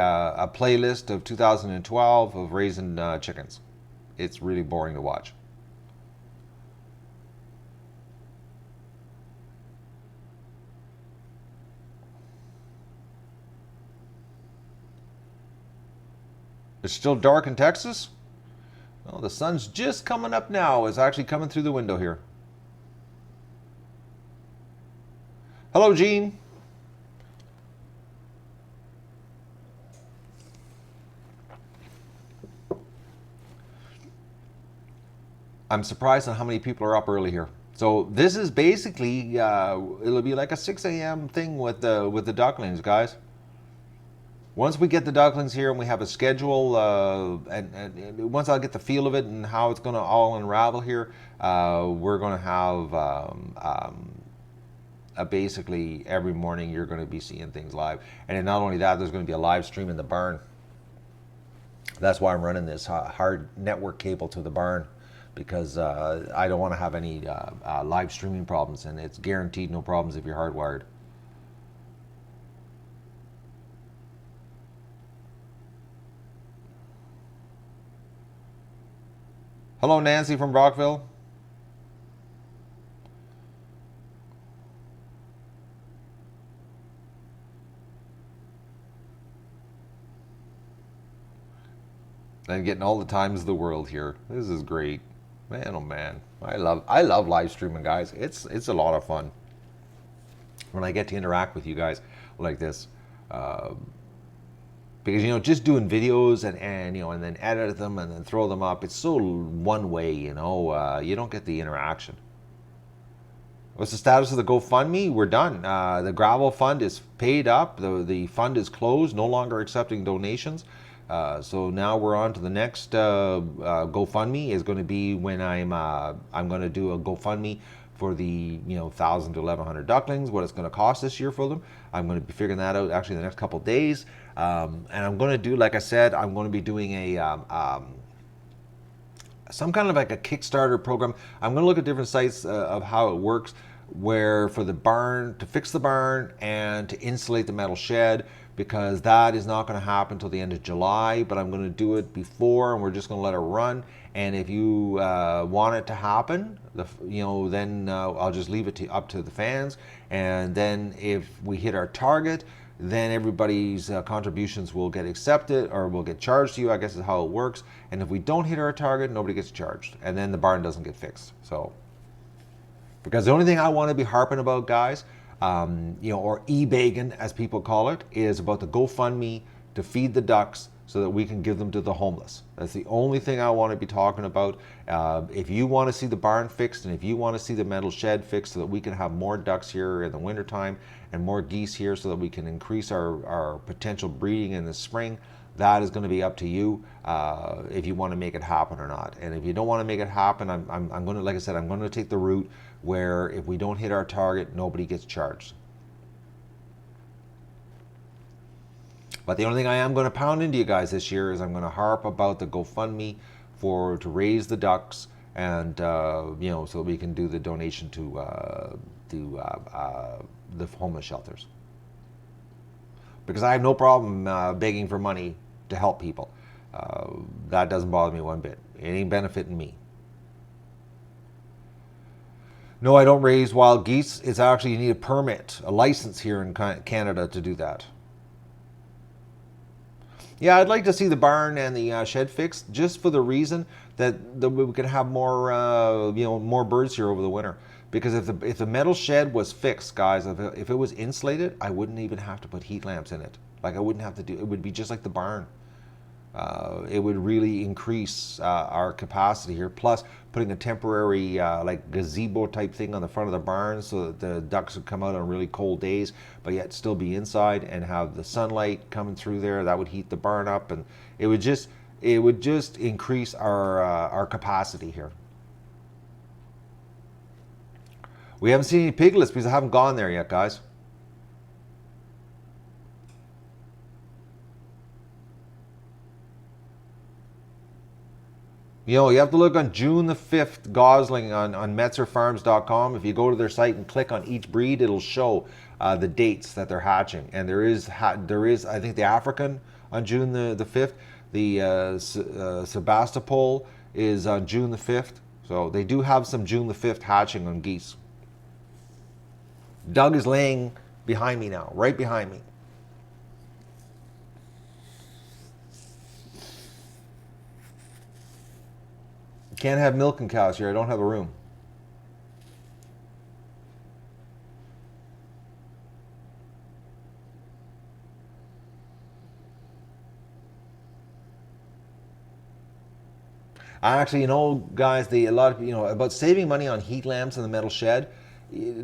playlist of 2012 of raising chickens. It's really boring to watch. It's still dark in Texas? Well, the sun's just coming up now. It's actually coming through the window here. Hello, Gene. I'm surprised at how many people are up early here. So this is basically, it'll be like a 6 a.m. thing with the ducklings, guys. Once we get the ducklings here and we have a schedule, and once I get the feel of it and how it's going to all unravel here, we're going to have basically every morning you're going to be seeing things live. And then not only that, there's going to be a live stream in the barn. That's why I'm running this hard network cable to the barn, because I don't want to have any live streaming problems, and it's guaranteed no problems if you're hardwired. Hello, Nancy from Brockville. And getting all the times of the world here. This is great. Man, oh man. I love live streaming, guys. It's a lot of fun when I get to interact with you guys like this. Because, you know, just doing videos and you know, and then edit them and then throw them up, it's so one way, you know, you don't get the interaction. What's the status of the GoFundMe? We're done. The gravel fund is paid up. The fund is closed, no longer accepting donations. So now we're on to the next GoFundMe is going to be when I'm going to do a GoFundMe for the 1,000 to 1,100 ducklings, what it's going to cost this year for them. I'm going to be figuring that out actually in the next couple of days. And I'm going to do, like I said, I'm going to be doing a some kind of like a Kickstarter program. I'm going to look at different sites of how it works, where for the barn, to fix the barn and to insulate the metal shed, because that is not going to happen until the end of July, but I'm going to do it before, and we're just going to let it run. And if you want it to happen, then I'll just leave it up to the fans. And then if we hit our target, then everybody's contributions will get accepted or will get charged to you, I guess is how it works. And if we don't hit our target, nobody gets charged. And then the barn doesn't get fixed. So, because the only thing I want to be harping about, guys, or e-begging, as people call it, is about the GoFundMe to feed the ducks so that we can give them to the homeless. That's the only thing I want to be talking about. If you want to see the barn fixed, and if you want to see the metal shed fixed so that we can have more ducks here in the wintertime and more geese here so that we can increase our potential breeding in the spring, that is going to be up to you if you want to make it happen or not. And if you don't want to make it happen, I'm going to, like I said, I'm going to take the route where if we don't hit our target, nobody gets charged. But the only thing I am going to pound into you guys this year is I'm going to harp about the GoFundMe to raise the ducks, and so we can do the donation to the homeless shelters. Because I have no problem begging for money to help people. That doesn't bother me one bit. It ain't benefiting me. No, I don't raise wild geese. It's actually, you need a permit, a license here in Canada to do that. Yeah, I'd like to see the barn and the shed fixed, just for the reason that we can have more, more birds here over the winter. Because if the metal shed was fixed, guys, if it was insulated, I wouldn't even have to put heat lamps in it. Like, I wouldn't have to do. It would be just like the barn. It would really increase our capacity here. Plus, putting a temporary like gazebo type thing on the front of the barn so that the ducks would come out on really cold days, but yet still be inside and have the sunlight coming through there. That would heat the barn up, and it would just increase our capacity here. We haven't seen any piglets because I haven't gone there yet, guys. You have to look on June the 5th, Gosling on MetzerFarms.com. If you go to their site and click on each breed, it'll show the dates that they're hatching. And there is I think the African on June the 5th. The Sebastopol is on June the 5th. So they do have some June the 5th hatching on geese. Doug is laying behind me now, right behind me. Can't have milking cows here. I don't have a room. Actually, guys, a lot of about saving money on heat lamps in the metal shed.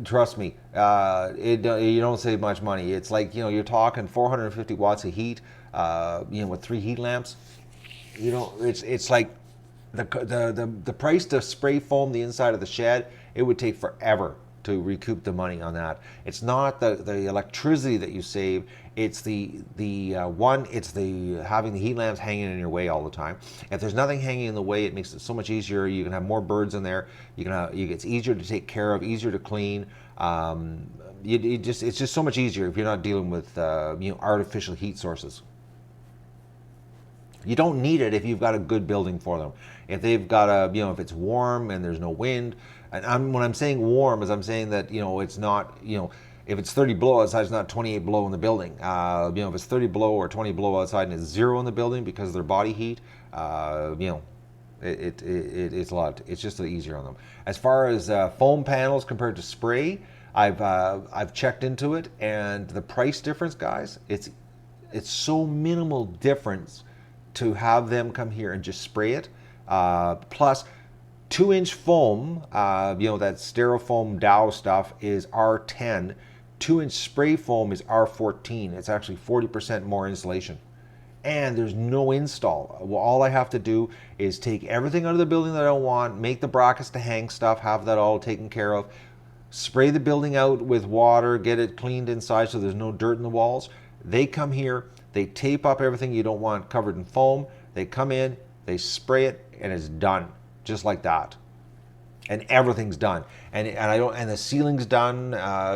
Trust me, you don't save much money. It's like you're talking 450 watts of heat. With 3 heat lamps. It's like the price to spray foam the inside of the shed. It would take forever to recoup the money on that. It's not the electricity that you save. It's the having the heat lamps hanging in your way all the time. If there's nothing hanging in the way, it makes it so much easier. You can have more birds in there. It's easier to take care of, easier to clean. It's just so much easier if you're not dealing with artificial heat sources. You don't need it if you've got a good building for them. If they've got if it's warm and there's no wind, and when I'm saying warm, is I'm saying that it's not if it's 30 below outside, it's not 28 below in the building. If it's 30 below or 20 below outside and it's 0 in the building because of their body heat, it's a lot. It's just easier on them. As far as foam panels compared to spray, I've checked into it, and the price difference, guys, it's so minimal difference to have them come here and just spray it. Plus, 2-inch foam, that Styrofoam Dow stuff is R10. 2-inch spray foam is R14. It's actually 40% more insulation. And there's no install. Well, all I have to do is take everything out of the building that I don't want, make the brackets to hang stuff, have that all taken care of, spray the building out with water, get it cleaned inside so there's no dirt in the walls. They come here, they tape up everything you don't want covered in foam. They come in, they spray it, and it's done, just like that. And everything's done. And the ceiling's done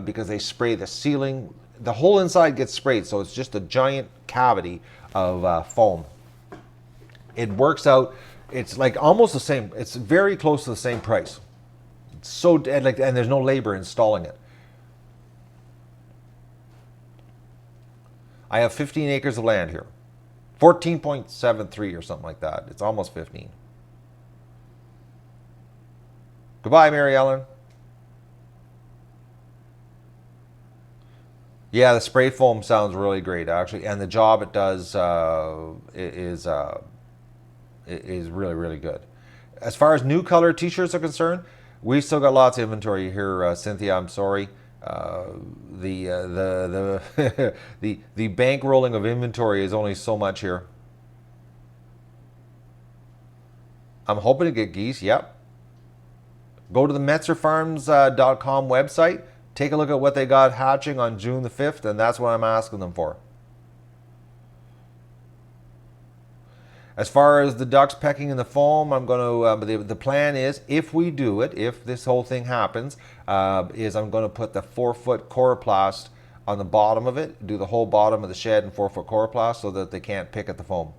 because they spray the ceiling. The whole inside gets sprayed, so it's just a giant cavity of foam. It works out. It's like almost the same. It's very close to the same price. And there's no labor installing it. I have 15 acres of land here. 14.73 or something like that. It's almost 15. Goodbye, Mary Ellen. Yeah, the spray foam sounds really great, actually, and the job it does is really, really good. As far as new color T-shirts are concerned, we still got lots of inventory here, Cynthia. I'm sorry. The bankrolling of inventory is only so much here. I'm hoping to get geese. Yep. Go to the metzerfarms.com website. Take a look at what they got hatching on June the 5th, and that's what I'm asking them for. As far as the ducks pecking in the foam, I'm going to, the plan is, if we do it, if this whole thing happens, is I'm going to put the 4-foot coroplast on the bottom of it, do the whole bottom of the shed in 4-foot coroplast so that they can't pick at the foam.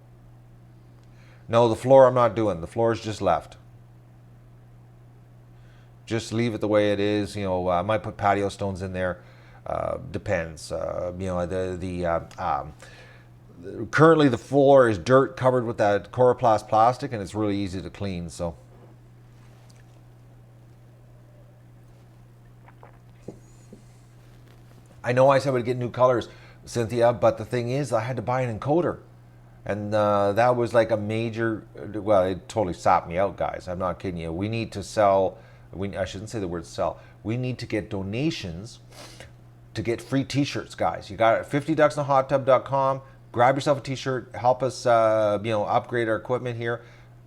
No, the floor I'm not doing. The floor is just left. Just leave it the way it is. I might put patio stones in there. Depends. Currently the floor is dirt covered with that coroplast plastic, and it's really easy to clean. So I know I said we'd get new colors, Cynthia, but the thing is I had to buy an encoder. And that was like a major, well, it totally sapped me out, guys. I'm not kidding you. We need to sell, I shouldn't say the word sell. We need to get donations to get free t-shirts, guys. You got it at 50ducksinahottub.com. Grab yourself a t-shirt. Help us, upgrade our equipment here.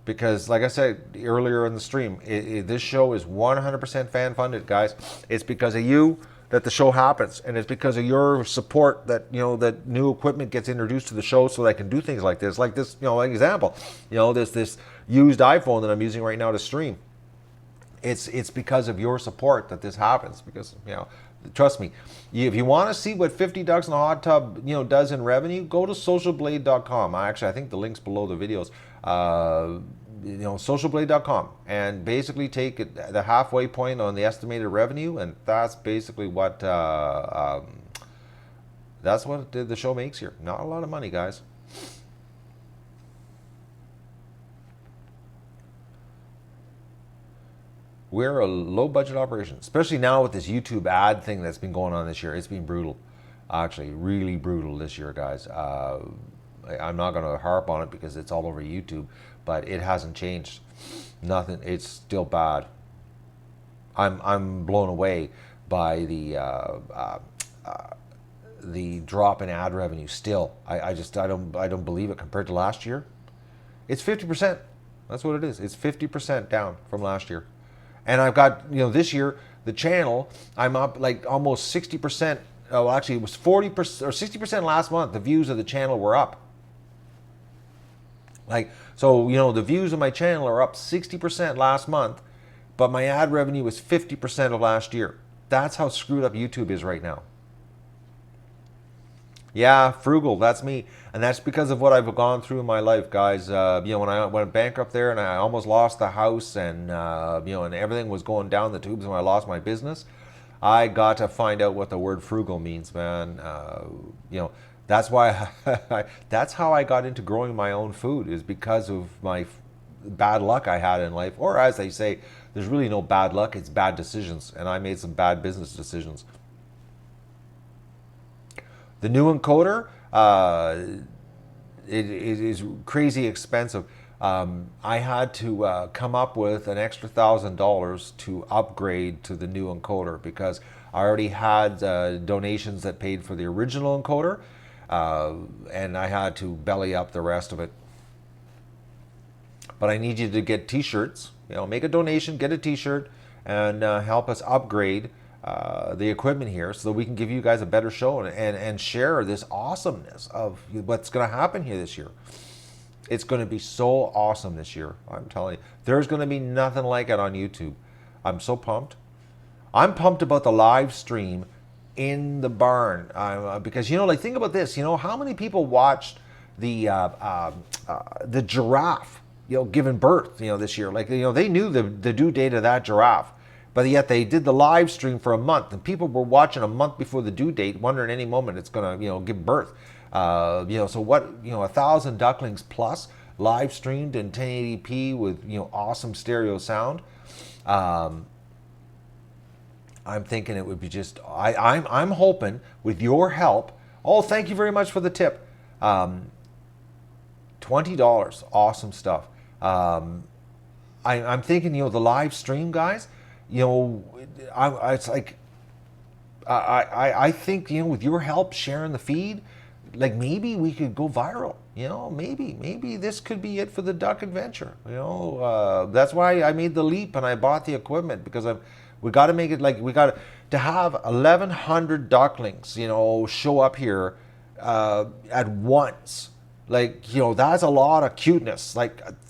Because like I said earlier in the stream, this show is 100% fan funded, guys. It's because of you that the show happens, and it's because of your support that that new equipment gets introduced to the show, so that I can do things like this. Like this, example, this used iPhone that I'm using right now to stream. It's because of your support that this happens, because Trust me. If you want to see what 50 ducks in a hot tub, does in revenue, go to socialblade.com. I think the link's below the videos. Socialblade.com, and basically take the halfway point on the estimated revenue, and that's basically what the show makes here. Not a lot of money, guys. We're a low budget operation, especially now with this YouTube ad thing that's been going on this year. It's been brutal, actually, really brutal this year, guys. I'm not going to harp on it because it's all over YouTube, but it hasn't changed. Nothing. It's still bad. I'm blown away by the drop in ad revenue. Still, I don't believe it compared to last year. It's 50%. That's what it is. It's 50% down from last year. And I've got, this year, the channel, I'm up like almost 60%. Oh, actually, it was 40% or 60% last month. The views of the channel were up. So, the views of my channel are up 60% last month, but my ad revenue was 50% of last year. That's how screwed up YouTube is right now. Yeah, frugal, that's me. And that's because of what I've gone through in my life, guys. When I went bankrupt there and I almost lost the house and, and everything was going down the tubes when I lost my business, I got to find out what the word frugal means, man. That's why, that's how I got into growing my own food, is because of my bad luck I had in life. Or as they say, there's really no bad luck, it's bad decisions. And I made some bad business decisions. The new encoder, it is crazy expensive. I had to come up with an extra $1,000 to upgrade to the new encoder because I already had donations that paid for the original encoder, and I had to belly up the rest of it. But I need you to get t-shirts, make a donation, get a t-shirt, and help us upgrade the equipment here so that we can give you guys a better show and share this awesomeness of what's going to happen here this year. It's going to be so awesome this year. I'm telling you, there's going to be nothing like it on YouTube. I'm so pumped. I'm pumped about the live stream in the barn because, think about this, how many people watched the giraffe, giving birth, this year? They knew the due date of that giraffe. But yet they did the live stream for a month, and people were watching a month before the due date, wondering any moment it's going to, give birth. So what, 1,000 ducklings plus live streamed in 1080p with, awesome stereo sound. I'm thinking it would be just, I'm hoping with your help. Oh, thank you very much for the tip. $20, awesome stuff. I'm thinking, the live stream, guys. It's like I think with your help sharing the feed, like maybe we could go viral. Maybe this could be it for the duck adventure. That's why I made the leap and I bought the equipment, because we got to make it we got to have 1,100 ducklings, show up here at once. That's a lot of cuteness.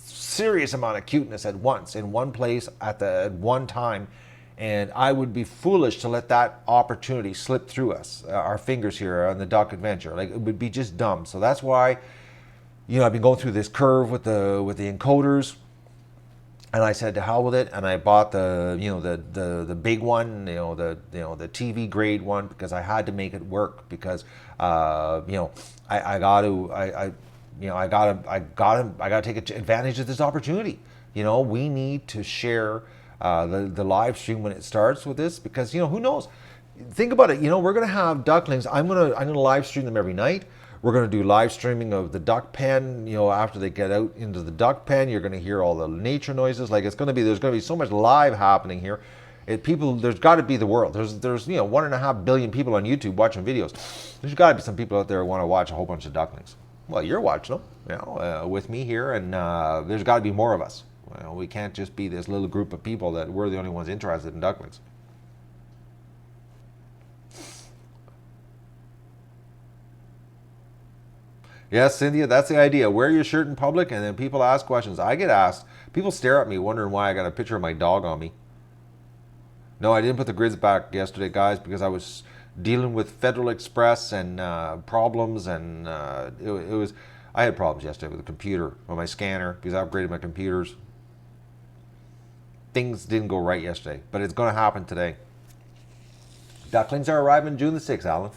Serious amount of cuteness at once in one place at one time, and I would be foolish to let that opportunity slip through us, our fingers here on the duck adventure. It would be just dumb. So that's why, I've been going through this curve with the encoders, and I said to hell with it, and I bought the big one, the TV grade one, because I had to make it work, because I got to take advantage of this opportunity. We need to share the live stream when it starts with this, because who knows? Think about it. We're gonna have ducklings. I'm gonna live stream them every night. We're gonna do live streaming of the duck pen. After they get out into the duck pen, you're gonna hear all the nature noises. There's gonna be so much live happening here. There's got to be the world. There's 1.5 billion people on YouTube watching videos. There's got to be some people out there who want to watch a whole bunch of ducklings. Well, you're watching them, with me here, and there's got to be more of us. We can't just be this little group of people that we're the only ones interested in ducklings. Yes, Cynthia, that's the idea. Wear your shirt in public, and then people ask questions. I get asked. People stare at me wondering why I got a picture of my dog on me. No, I didn't put the grids back yesterday, guys, because I was dealing with Federal Express and problems, and it was. I had problems yesterday with the computer, with my scanner, because I upgraded my computers. Things didn't go right yesterday, but it's going to happen today. Ducklings are arriving June the 6th, Alan.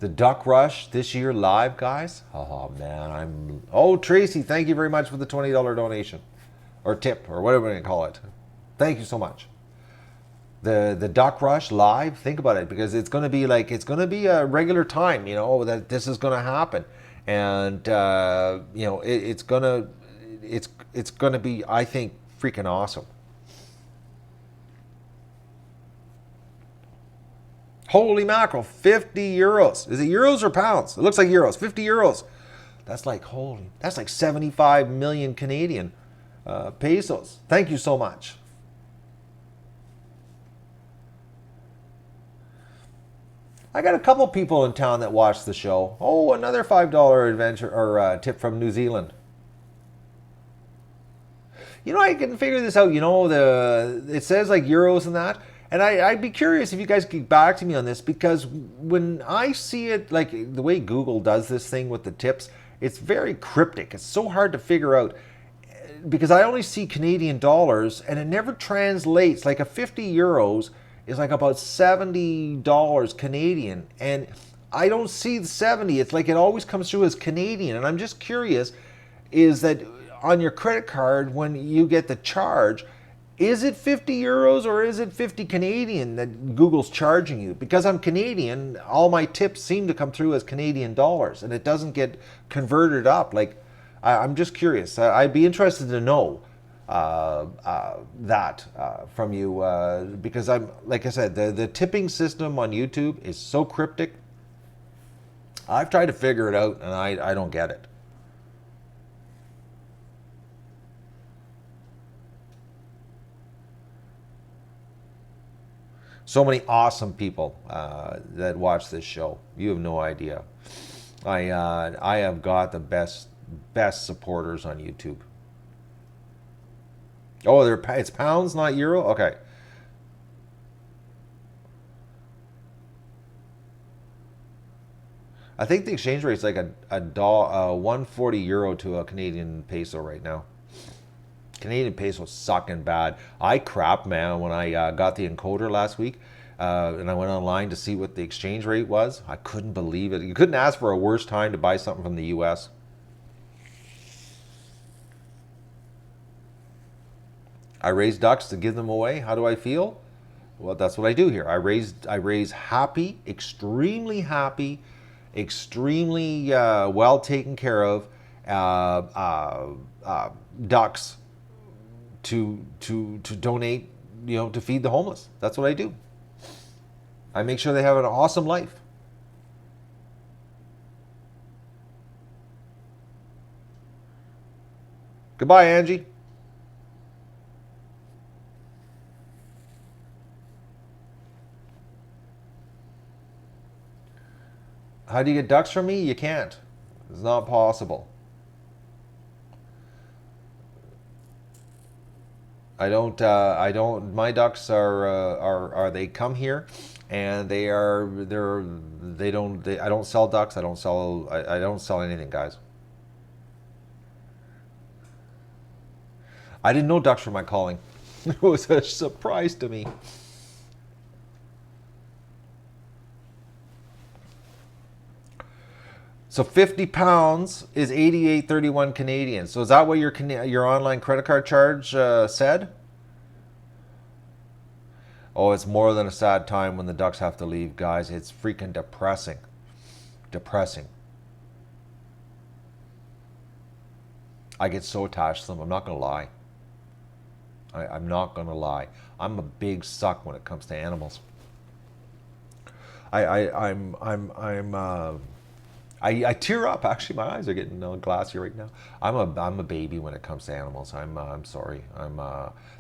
The Duck Rush this year live, guys. Oh, man. Oh, Tracy, thank you very much for the $20 donation. Or tip, or whatever you call it. Thank you so much. The Duck Rush live, think about it, because it's going to be like, it's going to be a regular time, you know, that this is going to happen. And, you know, it's going to be, I think, freaking awesome. Holy mackerel, 50 euros. Is it euros or pounds? It looks like euros, 50 euros. That's like, holy, that's like 75 million Canadian pesos. Thank you so much. I got a couple people in town that watch the show. Oh, another $5 adventure or tip from New Zealand. You know, I can figure this out. You know, it says like euros and that. And I'd be curious if you guys could get back to me on this, because when I see it, like the way Google does this thing with the tips, it's very cryptic. It's so hard to figure out because I only see Canadian dollars and it never translates. Like a 50 euros is like about $70 Canadian. And I don't see the 70. It's like it always comes through as Canadian. And I'm just curious, is that on your credit card, when you get the charge, is it 50 euros or is it 50 Canadian that Google's charging you? Because I'm Canadian, all my tips seem to come through as Canadian dollars and it doesn't get converted up. Like, I'm just curious. I'd be interested to know that from you because I'm, like I said, the tipping system on YouTube is so cryptic. I've tried to figure it out and I don't get it. So many awesome people that watch this show. You have no idea. I have got the best supporters on YouTube. Oh, it's pounds, not euro? Okay. I think the exchange rate is like a 140 euro to a Canadian peso right now. Canadian peso sucking bad. I crap, man, when I got the encoder last week and I went online to see what the exchange rate was. I couldn't believe it. You couldn't ask for a worse time to buy something from the US. I raise ducks to give them away. How do I feel? Well, that's what I do here. I raise happy, extremely well taken care of ducks to donate, you know, to feed the homeless. That's what I do. I make sure they have an awesome life. Goodbye, Angie. How do you get ducks from me? You can't. It's not possible. I don't. My ducks are. They come here, and I don't sell ducks. I don't sell anything, guys. I didn't know ducks were my calling. It was a surprise to me. So 50 pounds is 88.31 Canadian. So is that what your online credit card charge said? Oh, it's more than a sad time when the ducks have to leave, guys. It's freaking depressing. Depressing. I get so attached to them. I'm not gonna lie. I'm not gonna lie. I'm a big suck when it comes to animals. I tear up. Actually, my eyes are getting glassy right now. I'm a baby when it comes to animals. I'm sorry.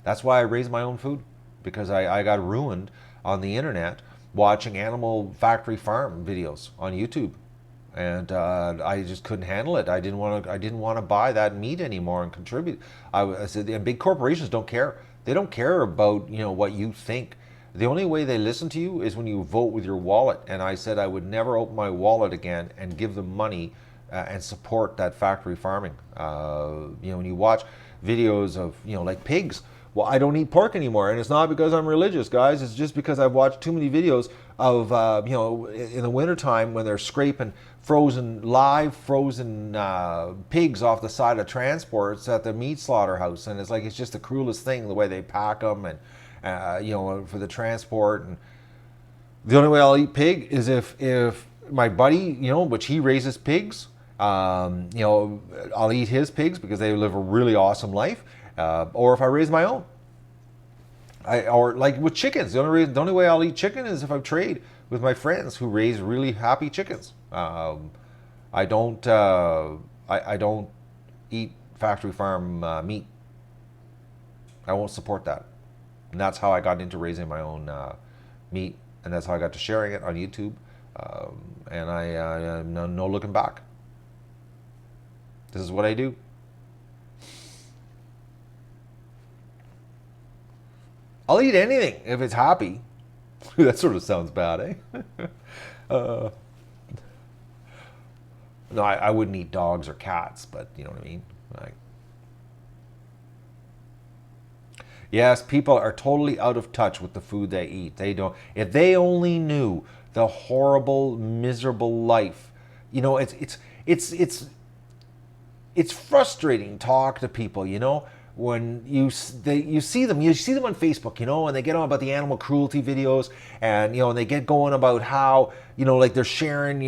That's why I raise my own food, because I got ruined on the internet watching animal factory farm videos on YouTube, and I just couldn't handle it. I didn't want to. I didn't want to buy that meat anymore and contribute. I said, and big corporations don't care. They don't care about what you think. The only way they listen to you is when you vote with your wallet. And I said I would never open my wallet again and give them money and support that factory farming. When you watch videos of like pigs. Well, I don't eat pork anymore, and it's not because I'm religious, guys. It's just because I've watched too many videos of in the wintertime when they're scraping live frozen pigs off the side of transports at the meat slaughterhouse, and it's just the cruelest thing the way they pack them and for the transport. And the only way I'll eat pig is if my buddy, which he raises pigs, I'll eat his pigs because they live a really awesome life. Or if I raise my own, or like with chickens, the only way I'll eat chicken is if I trade with my friends who raise really happy chickens. I don't eat factory farm meat. I won't support that, and that's how I got into raising my own meat, and that's how I got to sharing it on YouTube. And I no looking back. This is what I do. I'll eat anything if it's happy. That sort of sounds bad, eh? No, I wouldn't eat dogs or cats, but you know what I mean? Yes, people are totally out of touch with the food they eat. They don't. If they only knew the horrible, miserable life, it's frustrating to talk to people, when you see them on Facebook, and they get on about the animal cruelty videos, and and they get going about how like they're sharing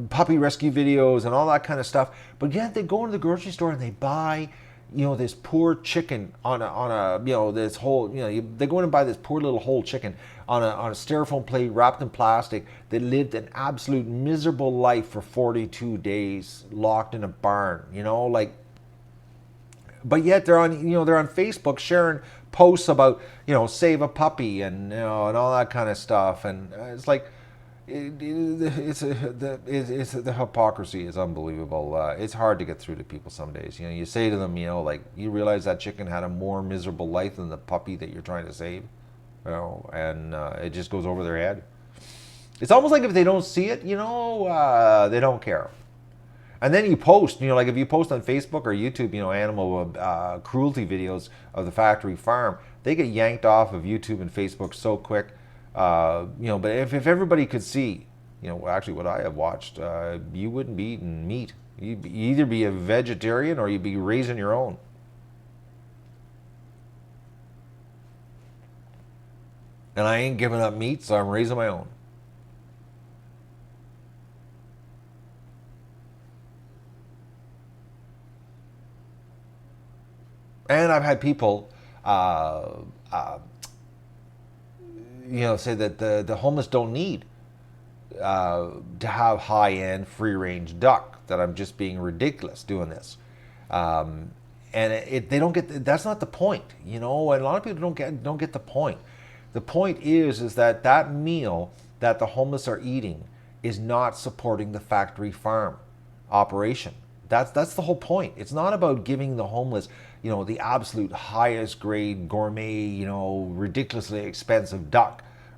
puppy rescue videos and all that kind of stuff. But yet they go into the grocery store and they buy this poor chicken on a this whole they go in and buy this poor little whole chicken on a styrofoam plate wrapped in plastic that lived an absolute miserable life for 42 days locked in a barn. But yet they're on Facebook sharing posts about save a puppy and and all that kind of stuff, and it's like the hypocrisy is unbelievable. It's hard to get through to people some days. You say to them, like, you realize that chicken had a more miserable life than the puppy that you're trying to save, and it just goes over their head. It's almost like if they don't see it, they don't care. And then you post, like if you post on Facebook or YouTube, animal cruelty videos of the factory farm, they get yanked off of YouTube and Facebook so quick. But if everybody could see, actually what I have watched, you wouldn't be eating meat. You'd either be a vegetarian or you'd be raising your own. And I ain't giving up meat, so I'm raising my own. And I've had people, say that the homeless don't need to have high-end free-range duck. That I'm just being ridiculous doing this, and they don't get. That's not the point, And a lot of people don't get the point. The point is that meal that the homeless are eating is not supporting the factory farm operation. That's the whole point. It's not about giving the homeless, the absolute highest grade gourmet, ridiculously expensive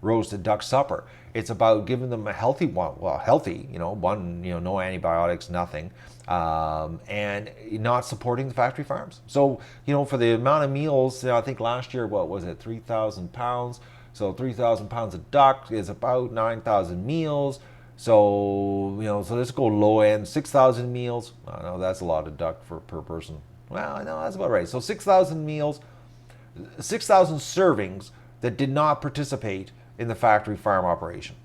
roasted duck supper. It's about giving them a healthy one. Well, healthy, no antibiotics, nothing, and not supporting the factory farms. So, for the amount of meals, I think last year, what was it, 3,000 pounds? So 3,000 pounds of duck is about 9,000 meals. So, so let's go low end, 6,000 meals. I know that's a lot of duck per person. Well, I know that's about right. So 6,000 meals, 6,000 servings that did not participate in the factory farm operation.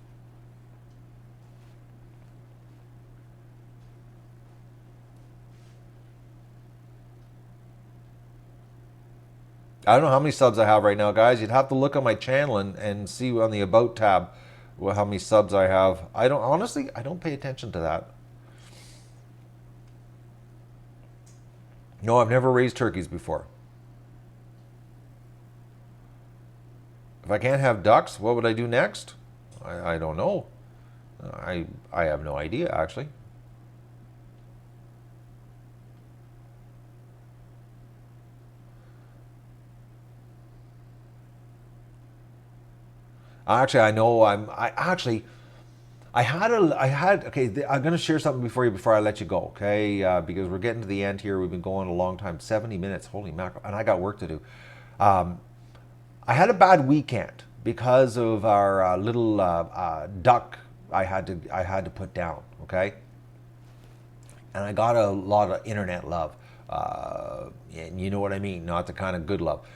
I don't know how many subs I have right now, guys. You'd have to look on my channel and see on the About tab how many subs I have. I don't pay attention to that. No, I've never raised turkeys before. If I can't have ducks, what would I do next? I don't know. I have no idea, actually. Actually, I know okay, I'm going to share something before I let you go, okay? Because we're getting to the end here. We've been going a long time, 70 minutes. Holy mackerel. And I got work to do. Um, I had a bad weekend because of our little duck I had to put down, okay? And I got a lot of internet love, and you know what I mean, not the kind of good love,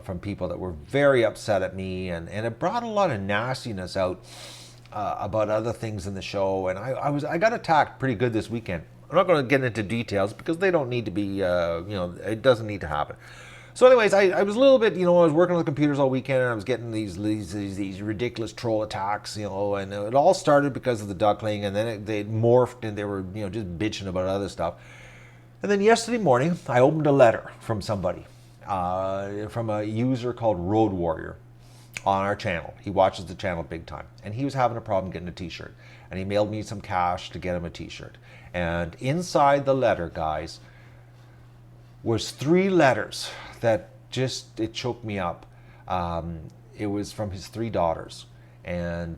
from people that were very upset at me, and it brought a lot of nastiness out about other things in the show, and I got attacked pretty good this weekend. I'm not going to get into details because they don't need to be, it doesn't need to happen. So, anyways, I was a little bit, I was working on the computers all weekend, and I was getting these ridiculous troll attacks, and it all started because of the duckling, and then they morphed, and they were, just bitching about other stuff. And then yesterday morning, I opened a letter from somebody, from a user called Road Warrior on our channel. He watches the channel big time, and he was having a problem getting a t-shirt, and he mailed me some cash to get him a t-shirt. And inside the letter, guys, was 3 letters that it choked me up. It was from his 3 daughters, and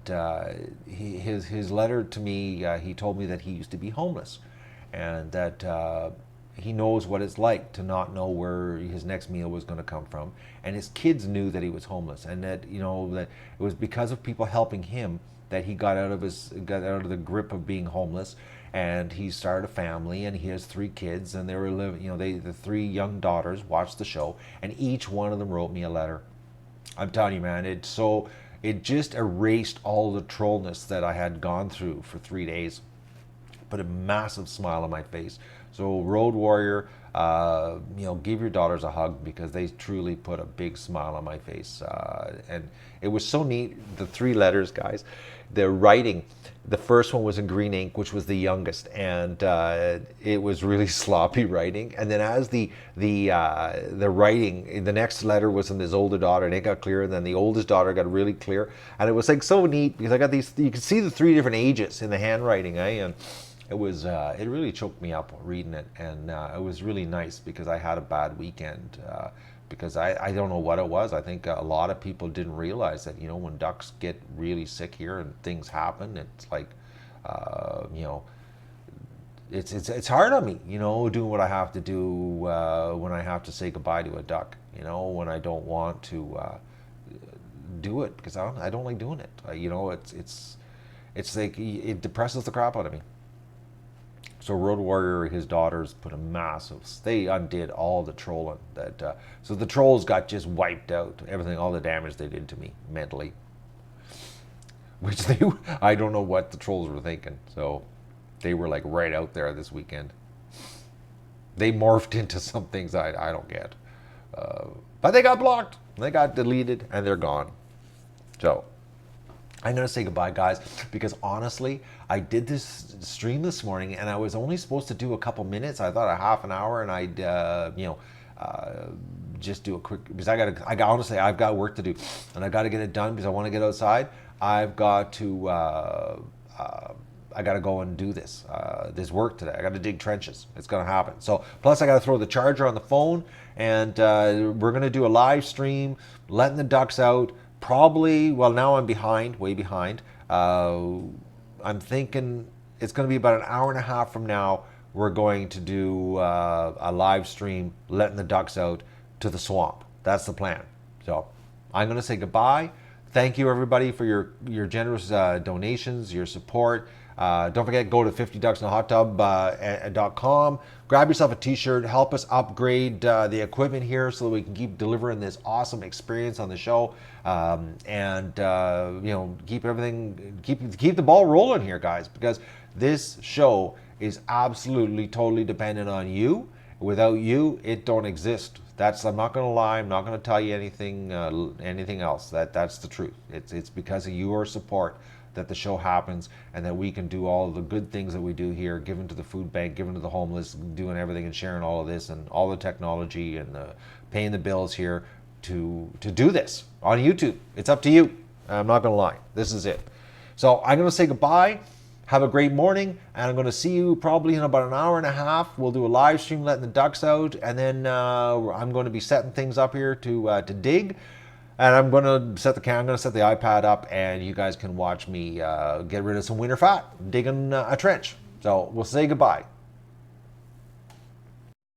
his letter to me, he told me that he used to be homeless, and that he knows what it's like to not know where his next meal was going to come from, and his kids knew that he was homeless, and that that it was because of people helping him that he got out of the grip of being homeless, and he started a family, and he has 3 kids, and they were living, the 3 young daughters watched the show, and each one of them wrote me a letter. I'm telling you, man, it just erased all the trollness that I had gone through for 3 days. Put a massive smile on my face. So Road Warrior, give your daughters a hug, because they truly put a big smile on my face. And it was so neat, the 3 letters, guys. The writing, the first one was in green ink, which was the youngest, and it was really sloppy writing. And then as the writing, the next letter was in this older daughter, and it got clear, and then the oldest daughter got really clear. And it was like so neat, because I got these, you could see the 3 different ages in the handwriting, and it was it really choked me up reading it, and it was really nice, because I had a bad weekend, because I don't know what it was. I think a lot of people didn't realize that, when ducks get really sick here and things happen, it's like, it's hard on me, doing what I have to do when I have to say goodbye to a duck, when I don't want to do it, because I don't like doing it. It's like it depresses the crap out of me. So Road Warrior, his daughters put a massive, they undid all the trolling that, so the trolls got just wiped out, everything, all the damage they did to me mentally, which I don't know what the trolls were thinking. So they were like right out there this weekend. They morphed into some things I don't get, but they got blocked, they got deleted, and they're gone. So I'm going to say goodbye, guys, because honestly, I did this stream this morning, and I was only supposed to do a couple minutes. I thought a half an hour, and I'd, just do a quick, because honestly, I've got work to do, and I've got to get it done because I want to get outside. I've got to, I got to go and do this work today. I got to dig trenches. It's going to happen. So, plus I got to throw the charger on the phone, and we're going to do a live stream, letting the ducks out. Probably, well, now I'm behind, way behind. I'm thinking it's going to be about an hour and a half from now. We're going to do a live stream, letting the ducks out to the swamp. That's the plan. So I'm going to say goodbye. Thank you, everybody, for your generous donations, your support. Don't forget, go to 50ducksinahot.com. Grab yourself a t-shirt. Help us upgrade the equipment here so that we can keep delivering this awesome experience on the show. Keep everything, keep the ball rolling here, guys, because this show is absolutely, totally dependent on you. Without you, it don't exist. I'm not going to lie. I'm not going to tell you anything else. That's the truth. It's because of your support that the show happens, and that we can do all the good things that we do here, giving to the food bank, giving to the homeless, doing everything and sharing all of this and all the technology and paying the bills here to do this on YouTube. It's up to you. I'm not going to lie. This is it. So I'm going to say goodbye. Have a great morning, and I'm going to see you probably in about an hour and a half. We'll do a live stream letting the ducks out, and then I'm going to be setting things up here to dig. And I'm going to set the iPad up, and you guys can watch me get rid of some winter fat, digging a trench. So we'll say goodbye.